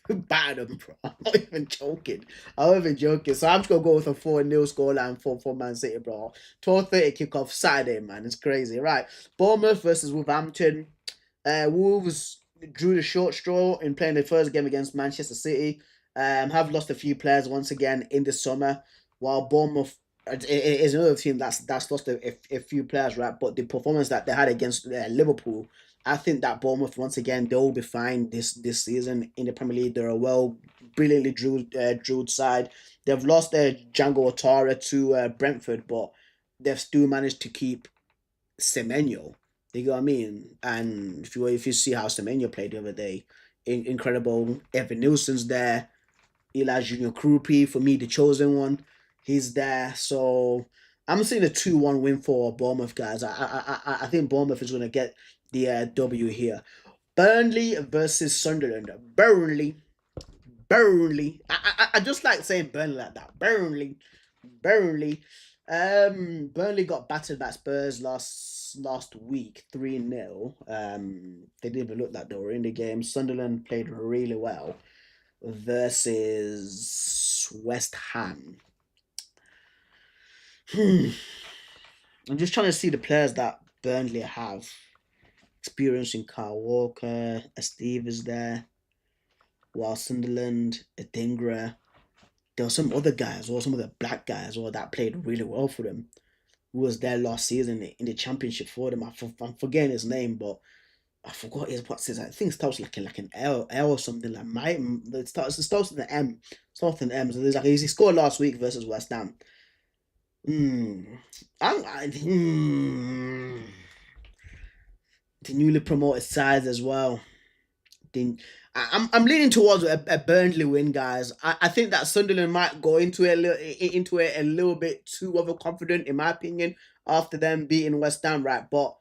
batter them, bro. I'm not even joking. I'm not even joking. So I'm just gonna go with a 4-0 scoreline for Man City, bro. 12:30 kickoff Saturday, man. It's crazy, right? Bournemouth versus Wolverhampton. Wolves drew the short straw in playing the first game against Manchester City. Have lost a few players once again in the summer, while Bournemouth is another team that's lost a few players, right? But the performance that they had against Liverpool, I think that Bournemouth once again they will be fine this season in the Premier League. They're a brilliantly drilled side. They've lost their Django Otara to Brentford, but they've still managed to keep Semenyo. You know what I mean? And if you see how Semenyo played the other day, incredible. Evan Nilsson's there. Eli Junior Krupi, for me, the chosen one. He's there. So I'm seeing a 2-1 win for Bournemouth, guys. I think Bournemouth is going to get the W here. Burnley versus Sunderland. Burnley. I just like saying Burnley like that. Burnley. Burnley got battered by Spurs last week 3-0. They didn't even look like they were in the game. Sunderland played really well versus West Ham. I'm just trying to see the players that Burnley have. Experiencing Kyle Walker, Steve is there. While Sunderland, Adingra. There were some other guys or some of the black guys or that played really well for them. Who was there last season in the championship for them. I'm forgetting his name, but I forgot what's his. I think it starts like an L or something like my. It starts with an M. Starts with an M. So there's like he scored last week versus West Ham. The newly promoted sides as well. I'm leaning towards a Burnley win, guys. I think that Sunderland might go into it a little bit too overconfident, in my opinion, after them beating West Ham, right? But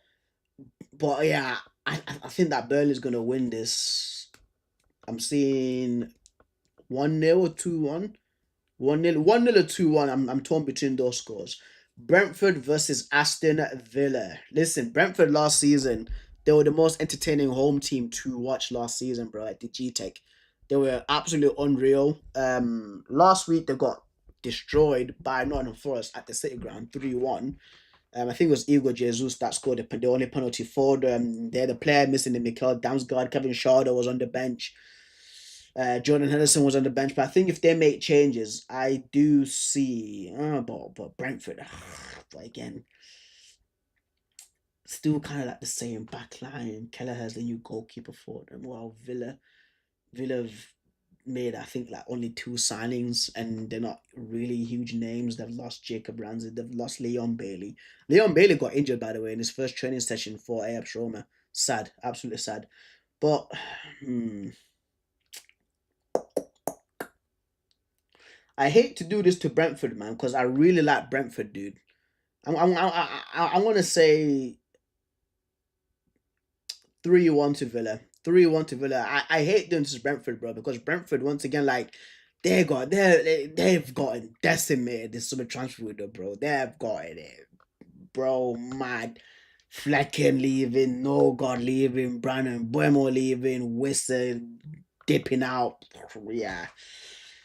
yeah, I think that Burnley's gonna win this. I'm seeing 1-0 or 2-1. 1-0 or 2-1. I'm torn between those scores. Brentford versus Aston Villa. Listen, Brentford last season, they were the most entertaining home team to watch last season, bro, at the G-Tech. They were absolutely unreal. Last week they got destroyed by Nottingham Forest at the City Ground, 3-1. I think it was Igor Jesus that scored the only penalty for them. They're the player missing the Mikel Damsgaard. Kevin Schade was on the bench. Jordan Henderson was on the bench. But I think if they make changes, I do see... but Brentford, but again, still kind of like the same back line. Kelleher's the new goalkeeper for them. Well, Villa have made, I think, like only 2 signings, and they're not really huge names. They've lost Jacob Ramsey. They've lost Leon Bailey. Leon Bailey got injured, by the way, in his first training session for Ajax Roma. Sad, absolutely sad. But I hate to do this to Brentford, man, because I really like Brentford, dude. I'm gonna say 3-1 to Villa. 3-1 to Villa. I hate doing this to Brentford, bro, because Brentford, once again, like, they've gotten decimated this summer transfer window, bro. They've gotten it, bro, mad. Flecken leaving, No God leaving, Brandon Buemo leaving, Whistle dipping out. Yeah.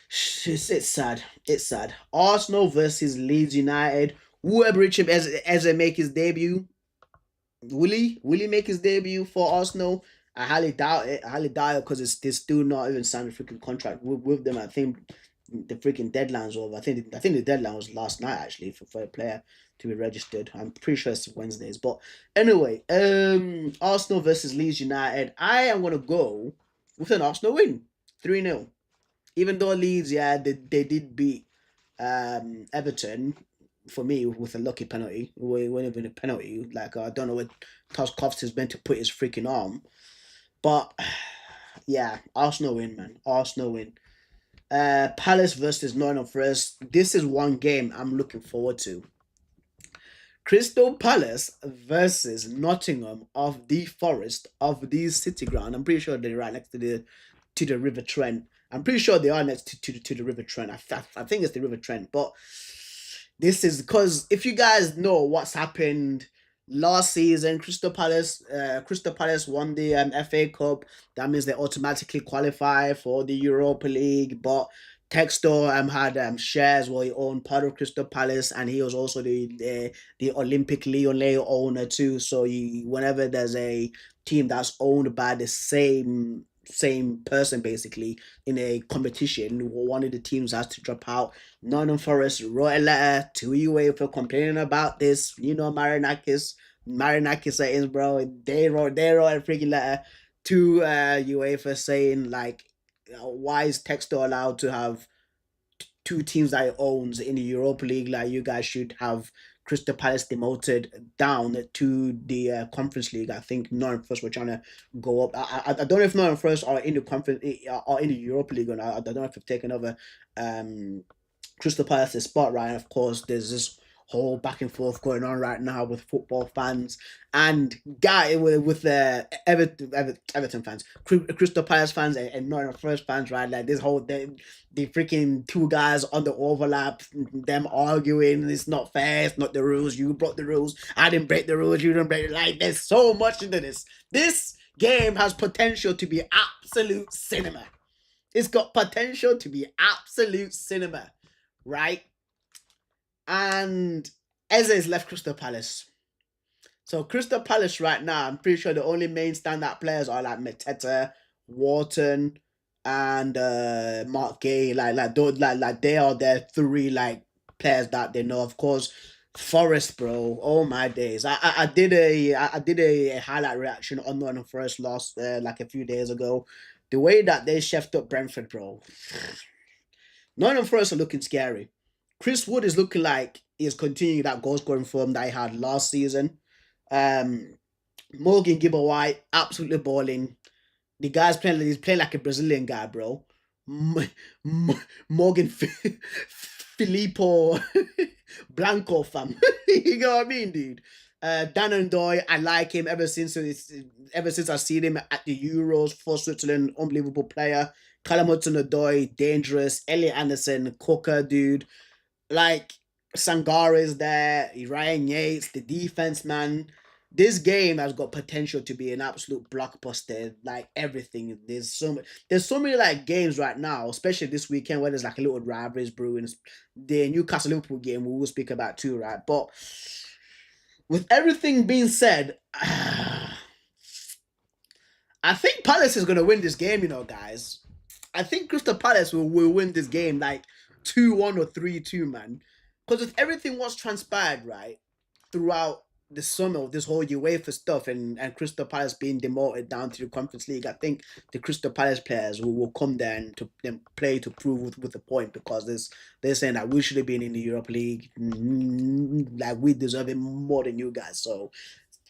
It's sad. It's sad. Arsenal versus Leeds United. Whoever Richard Eze make his debut. Will he make his debut for Arsenal? I highly doubt it. I highly doubt it because they're still not even signed a freaking contract with them. I think the freaking deadline's over. I think the deadline was last night actually for a player to be registered. I'm pretty sure it's Wednesdays. But anyway, Arsenal versus Leeds United. I am gonna go with an Arsenal win, 3-0. Even though Leeds, yeah, they did beat Everton for me with a lucky penalty. It wouldn't have been a penalty. Like I don't know what Tarkowski is meant to put his freaking arm, but yeah, Arsenal win, man. Arsenal win. Palace versus Nottingham Forest. This is one game I'm looking forward to. Crystal Palace versus Nottingham of the Forest of the City Ground. I'm pretty sure they're right next to the River Trent. I'm pretty sure they are next to the River Trent. I think it's the River Trent. But this is because if you guys know what's happened last season, Crystal Palace won the FA Cup. That means they automatically qualify for the Europa League. But Textor had shares where he owned part of Crystal Palace, and he was also the Olympic Lyonnais owner too. So whenever there's a team that's owned by the same person basically in a competition, one of the teams has to drop out. Nottingham Forest wrote a letter to UEFA complaining about this. You know, Marinakis saying, bro, they wrote a freaking letter to UEFA saying like, why is Textor allowed to have two teams that he owns in the Europa League? Like, you guys should have Crystal Palace demoted down to the Conference League. I think Nottingham Forest were trying to go up. I don't know if Nottingham Forest are in the conference or in the Europa League or not. I don't know if they've taken over Crystal Palace's spot, right? And of course, there's this whole back and forth going on right now with football fans and with the Everton fans, Crystal Palace fans, and Nottingham Forest fans, right? Like this whole the freaking two guys on the overlap, them arguing. It's not fair. It's not the rules. You broke the rules. I didn't break the rules. You didn't break it. Like there's so much into this. This game has potential to be absolute cinema. It's got potential to be absolute cinema, right? And Eze's left Crystal Palace. So Crystal Palace right now, I'm pretty sure the only main standout players are like Mateta, Wharton, and Mark Gay. Like they are their three like players that they know. Of course, Forest, bro. Oh my days. I did a highlight reaction on Nottingham Forest last like a few days ago. The way that they chefed up Brentford, bro. Nottingham Forest are looking scary. Chris Wood is looking like he's continuing that goal scoring form that he had last season. Morgan Gibber White, absolutely balling. The guy's he's playing like a Brazilian guy, bro. Morgan Filippo Blanco, fam. You know what I mean, dude? Dan Doy, I like him ever since I've seen him at the Euros for Switzerland. Unbelievable player. Callum Hudson-Odoi, dangerous. Elliot Anderson, Cooker, dude. Like Sangara is there, Ryan Yates, the defense, man. This game has got potential to be an absolute blockbuster. Like everything, there's so many like games right now, especially this weekend where there's like a little rivalries brewing. The Newcastle Liverpool game we will speak about too, right? But with everything being said, I think Palace is gonna win this game. You know, guys. I think Crystal Palace will win this game like 2-1 or 3-2, man. Because with everything what's transpired, right, throughout the summer of this whole UEFA stuff and Crystal Palace being demoted down to the Conference League, I think the Crystal Palace players will come there and to play to prove with a point, because they're saying that we should have been in the Europa League, like we deserve it more than you guys. So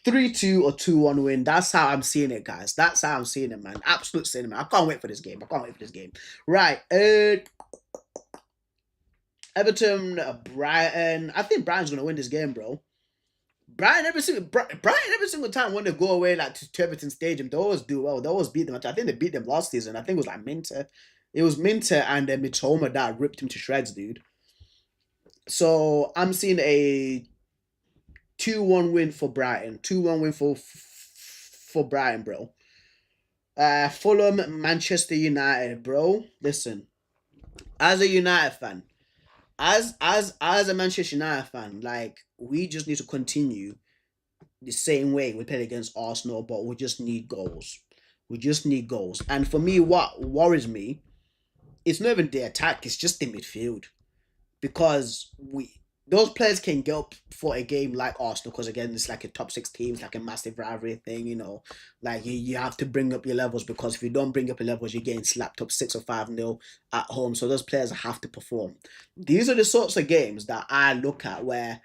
3-2 or 2-1 win. That's how I'm seeing it, guys. That's how I'm seeing it, man. Absolute cinema. I can't wait for this game. Right. Everton, Brighton. I think Brighton's gonna win this game, bro. Brighton every single time when they go away like to Everton Stadium, they always do well. They always beat them. I think they beat them last season. I think it was like Minter. It was Minter and Mitoma that ripped him to shreds, dude. So I'm seeing a 2-1 win for Brighton. 2-1 win for Brighton, bro. Fulham, Manchester United, bro. Listen, as a United fan, as a Manchester United fan, like we just need to continue the same way we played against Arsenal, but we just need goals. We just need goals. And for me, what worries me, it's not even the attack, it's just the midfield. Because we those players can get up for a game like Arsenal, because again it's like a top six team, it's like a massive rivalry thing, like you have to bring up your levels, because if you don't bring up your levels you're getting slapped up 6 or 5-0 at home. So those players have to perform. These are the sorts of games that I look at where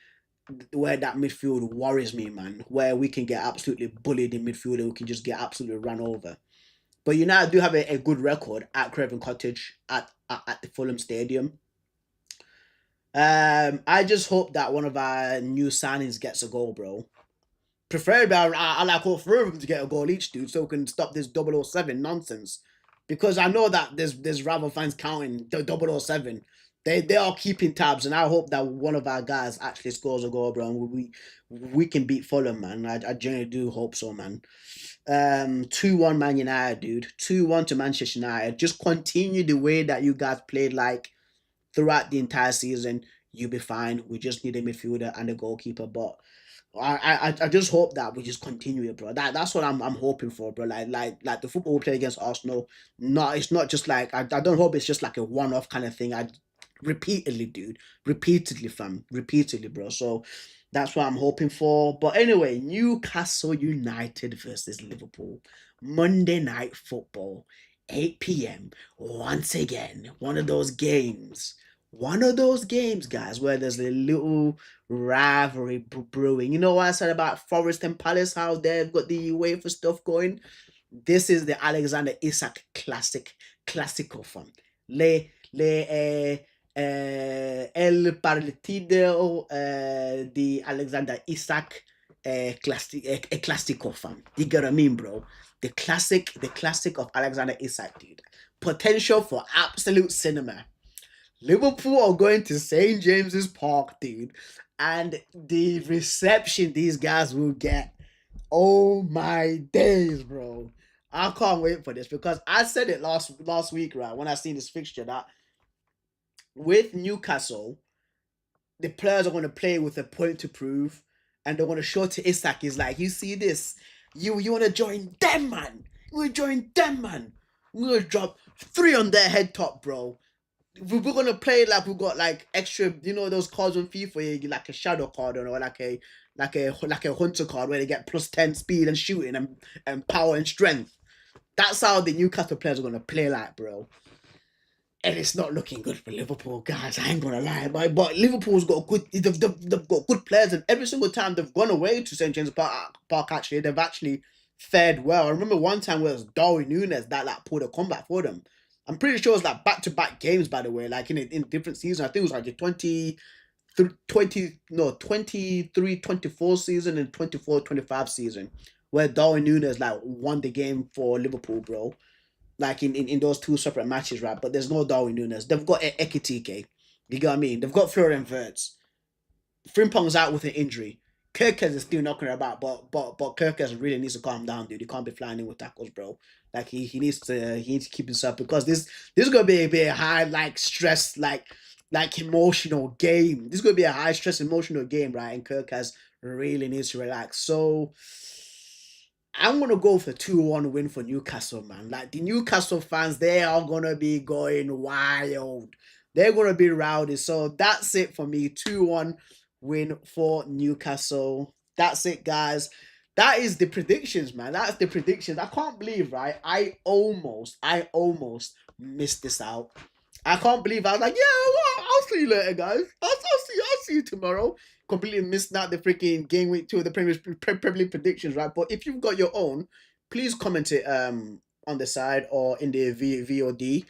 that midfield worries me, man, where we can get absolutely bullied in midfield and we can just get absolutely run over. But United do have a good record at Craven Cottage, at the Fulham Stadium. I just hope that one of our new signings gets a goal, bro. Preferably, I like all three of them to get a goal each, dude, so we can stop this 007 nonsense. Because I know that there's rival fans counting the 007. They are keeping tabs, and I hope that one of our guys actually scores a goal, bro. And we can beat Fulham, man. I genuinely do hope so, man. 2-1 Man United, dude. 2-1 to Manchester United. Just continue the way that you guys played like throughout the entire season. You'll be fine. We just need a midfielder and a goalkeeper. But I just hope that we just continue it, bro. That's what I'm hoping for, bro. Like the football we play against Arsenal. No, it's not just like I don't hope it's just like a one-off kind of thing. I repeatedly, dude. Repeatedly, fam. Repeatedly, bro. So that's what I'm hoping for. But anyway, Newcastle United versus Liverpool. Monday Night Football. 8 p.m. Once again, one of those games. One of those games, guys, where there's a little rivalry brewing. You know what I said about Forest and Palace, how they've got the UEFA stuff going? This is the Alexander Isak Classico, fam. El partido the Alexander Isak Classico, fam. You get what I mean, bro? The classic of Alexander Isak, dude. Potential for absolute cinema. Liverpool are going to St. James's Park, dude. And the reception these guys will get. Oh my days, bro. I can't wait for this, because I said it last week, right, when I seen this fixture, that with Newcastle, the players are going to play with a point to prove, and they're going to show to Isak, is like, you see this? You want to join them, man? You want to join them, man? We're going to drop 3 on their head top, bro. We're going to play like we've got like extra, those cards on FIFA, like a shadow card or like a hunter card where they get +10 speed and shooting and power and strength. That's how the Newcastle players are going to play like, bro. And it's not looking good for Liverpool, guys. I ain't gonna lie, but Liverpool's got they've got good players, and every single time they've gone away to St. James Park, actually, they've actually fared well. I remember one time where it was Darwin Núñez that like pulled a comeback for them. I'm pretty sure it was like back-to-back games, by the way, like in different seasons. I think it was like the 23-24 season and 24-25 season, where Darwin Núñez like won the game for Liverpool, bro. Like in those 2 separate matches, right? But there's no Darwin Núñez. They've got Ekitike. You get what I mean? They've got Florian Wirtz. Frimpong's out with an injury. Kirkes is still knocking about, but Kirkes really needs to calm down, dude. He can't be flying in with tackles, bro. Like he needs to keep himself, because this is gonna be a high like stress like emotional game. This is gonna be a high stress emotional game, right? And Kirkes really needs to relax. So I'm gonna go for 2-1 win for Newcastle, man. Like the Newcastle fans, they are gonna be going wild. They're gonna be rowdy. So that's it for me. 2-1 win for Newcastle. That's it, guys. That is the predictions, man. That's the predictions. I can't believe, right? I almost missed this out. I can't believe I was like, yeah, well, I'll see you later, guys. I'll see you tomorrow. Completely missed out the freaking game week 2 of the Premier League predictions, right? But if you've got your own, please comment it on the side or in the VOD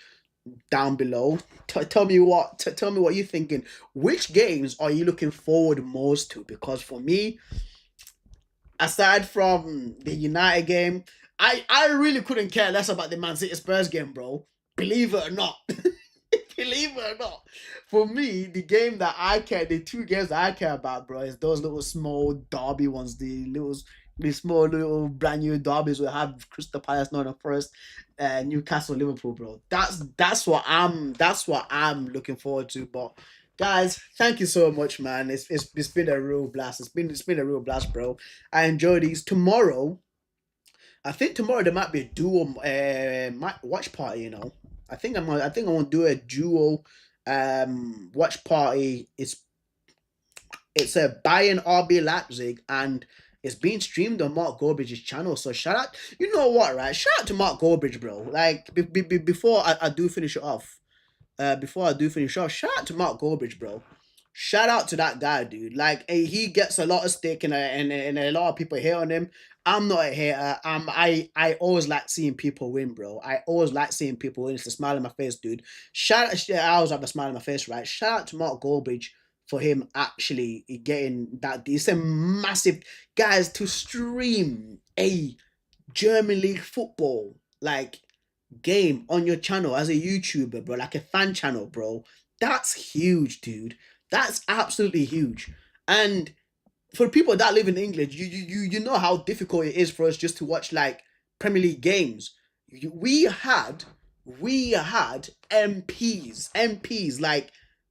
down below. Tell me what you're thinking. Which games are you looking forward most to? Because for me, aside from the United game, I really couldn't care less about the Man City Spurs game, bro. Believe it or not. Believe it or not. For me, the 2 games that I care about, bro, is those little small derby ones, the small little brand new derbies we have Crystal Palace, Nottingham Forest, Newcastle, Liverpool, bro. That's what I'm looking forward to. But Guys, thank you so much, man. It's been a real blast. It's been a real blast, bro. I enjoy these. Tomorrow, I think tomorrow there might be a dual watch party. I think I want to do a dual watch party. It's a Bayern RB Leipzig, and it's being streamed on Mark Goldbridge's channel. So shout out, you know what, right? Shout out to Mark Goldbridge, bro. Like before I do finish it off, shout out to Mark Goldbridge, bro. Shout out to that guy, dude. Like he gets a lot of stick, and a lot of people hate on him. I'm not a hater. I always like seeing people win, bro. I always like seeing people win. It's a smile on my face, dude. I always have a smile on my face, right? Shout out to Mark Goldbridge for him actually getting that. It's a massive, guys, to stream a German League football like game on your channel as a YouTuber, bro, like a fan channel, bro. That's huge, dude. That's absolutely huge. And for people that live in England, you know how difficult it is for us just to watch like Premier League games. We had MPs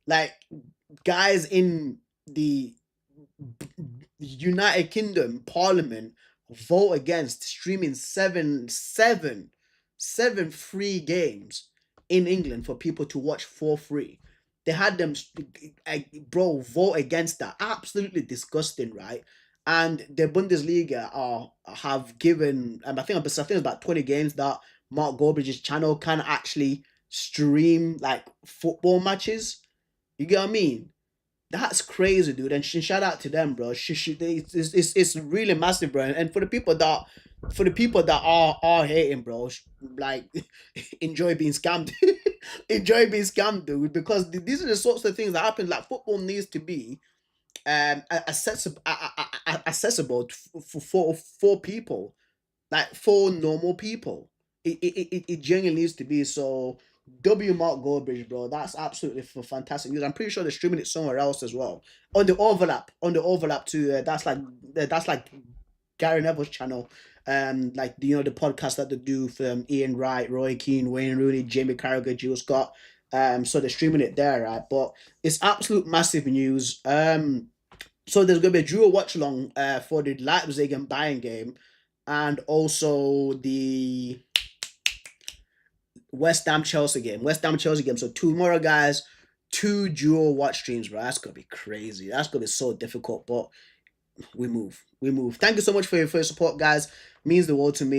like guys in the United Kingdom Parliament vote against streaming seven free games in England for people to watch for free. They had them, bro, vote against that. Absolutely disgusting, right? And the Bundesliga have given, I think it's about 20 games that Mark Goldbridge's channel can actually stream like football matches. You get what I mean? That's crazy, dude. And shout out to them, bro. It's really massive, bro. And for the people that are hating, bro, like enjoy being scammed, enjoy being scammed, dude. Because these are the sorts of things that happen. Like football needs to be accessible for people, like for normal people. It genuinely needs to be. So W Mark Goldbridge, bro, that's absolutely fantastic news. I'm pretty sure they're streaming it somewhere else as well. On the overlap too. That's like Gary Neville's channel. Like the podcast that they do from Ian Wright, Roy Keane, Wayne Rooney, Jamie Carragher, Jill Scott. So they're streaming it there, right? But it's absolute massive news. So there's gonna be a dual watch along for the Leipzig and Bayern game, and also the West Ham Chelsea game. West Ham Chelsea game. So tomorrow, guys, two dual watch streams, bro. That's gonna be crazy. That's gonna be so difficult, but we move. Thank you so much for your support, guys. Means the world to me.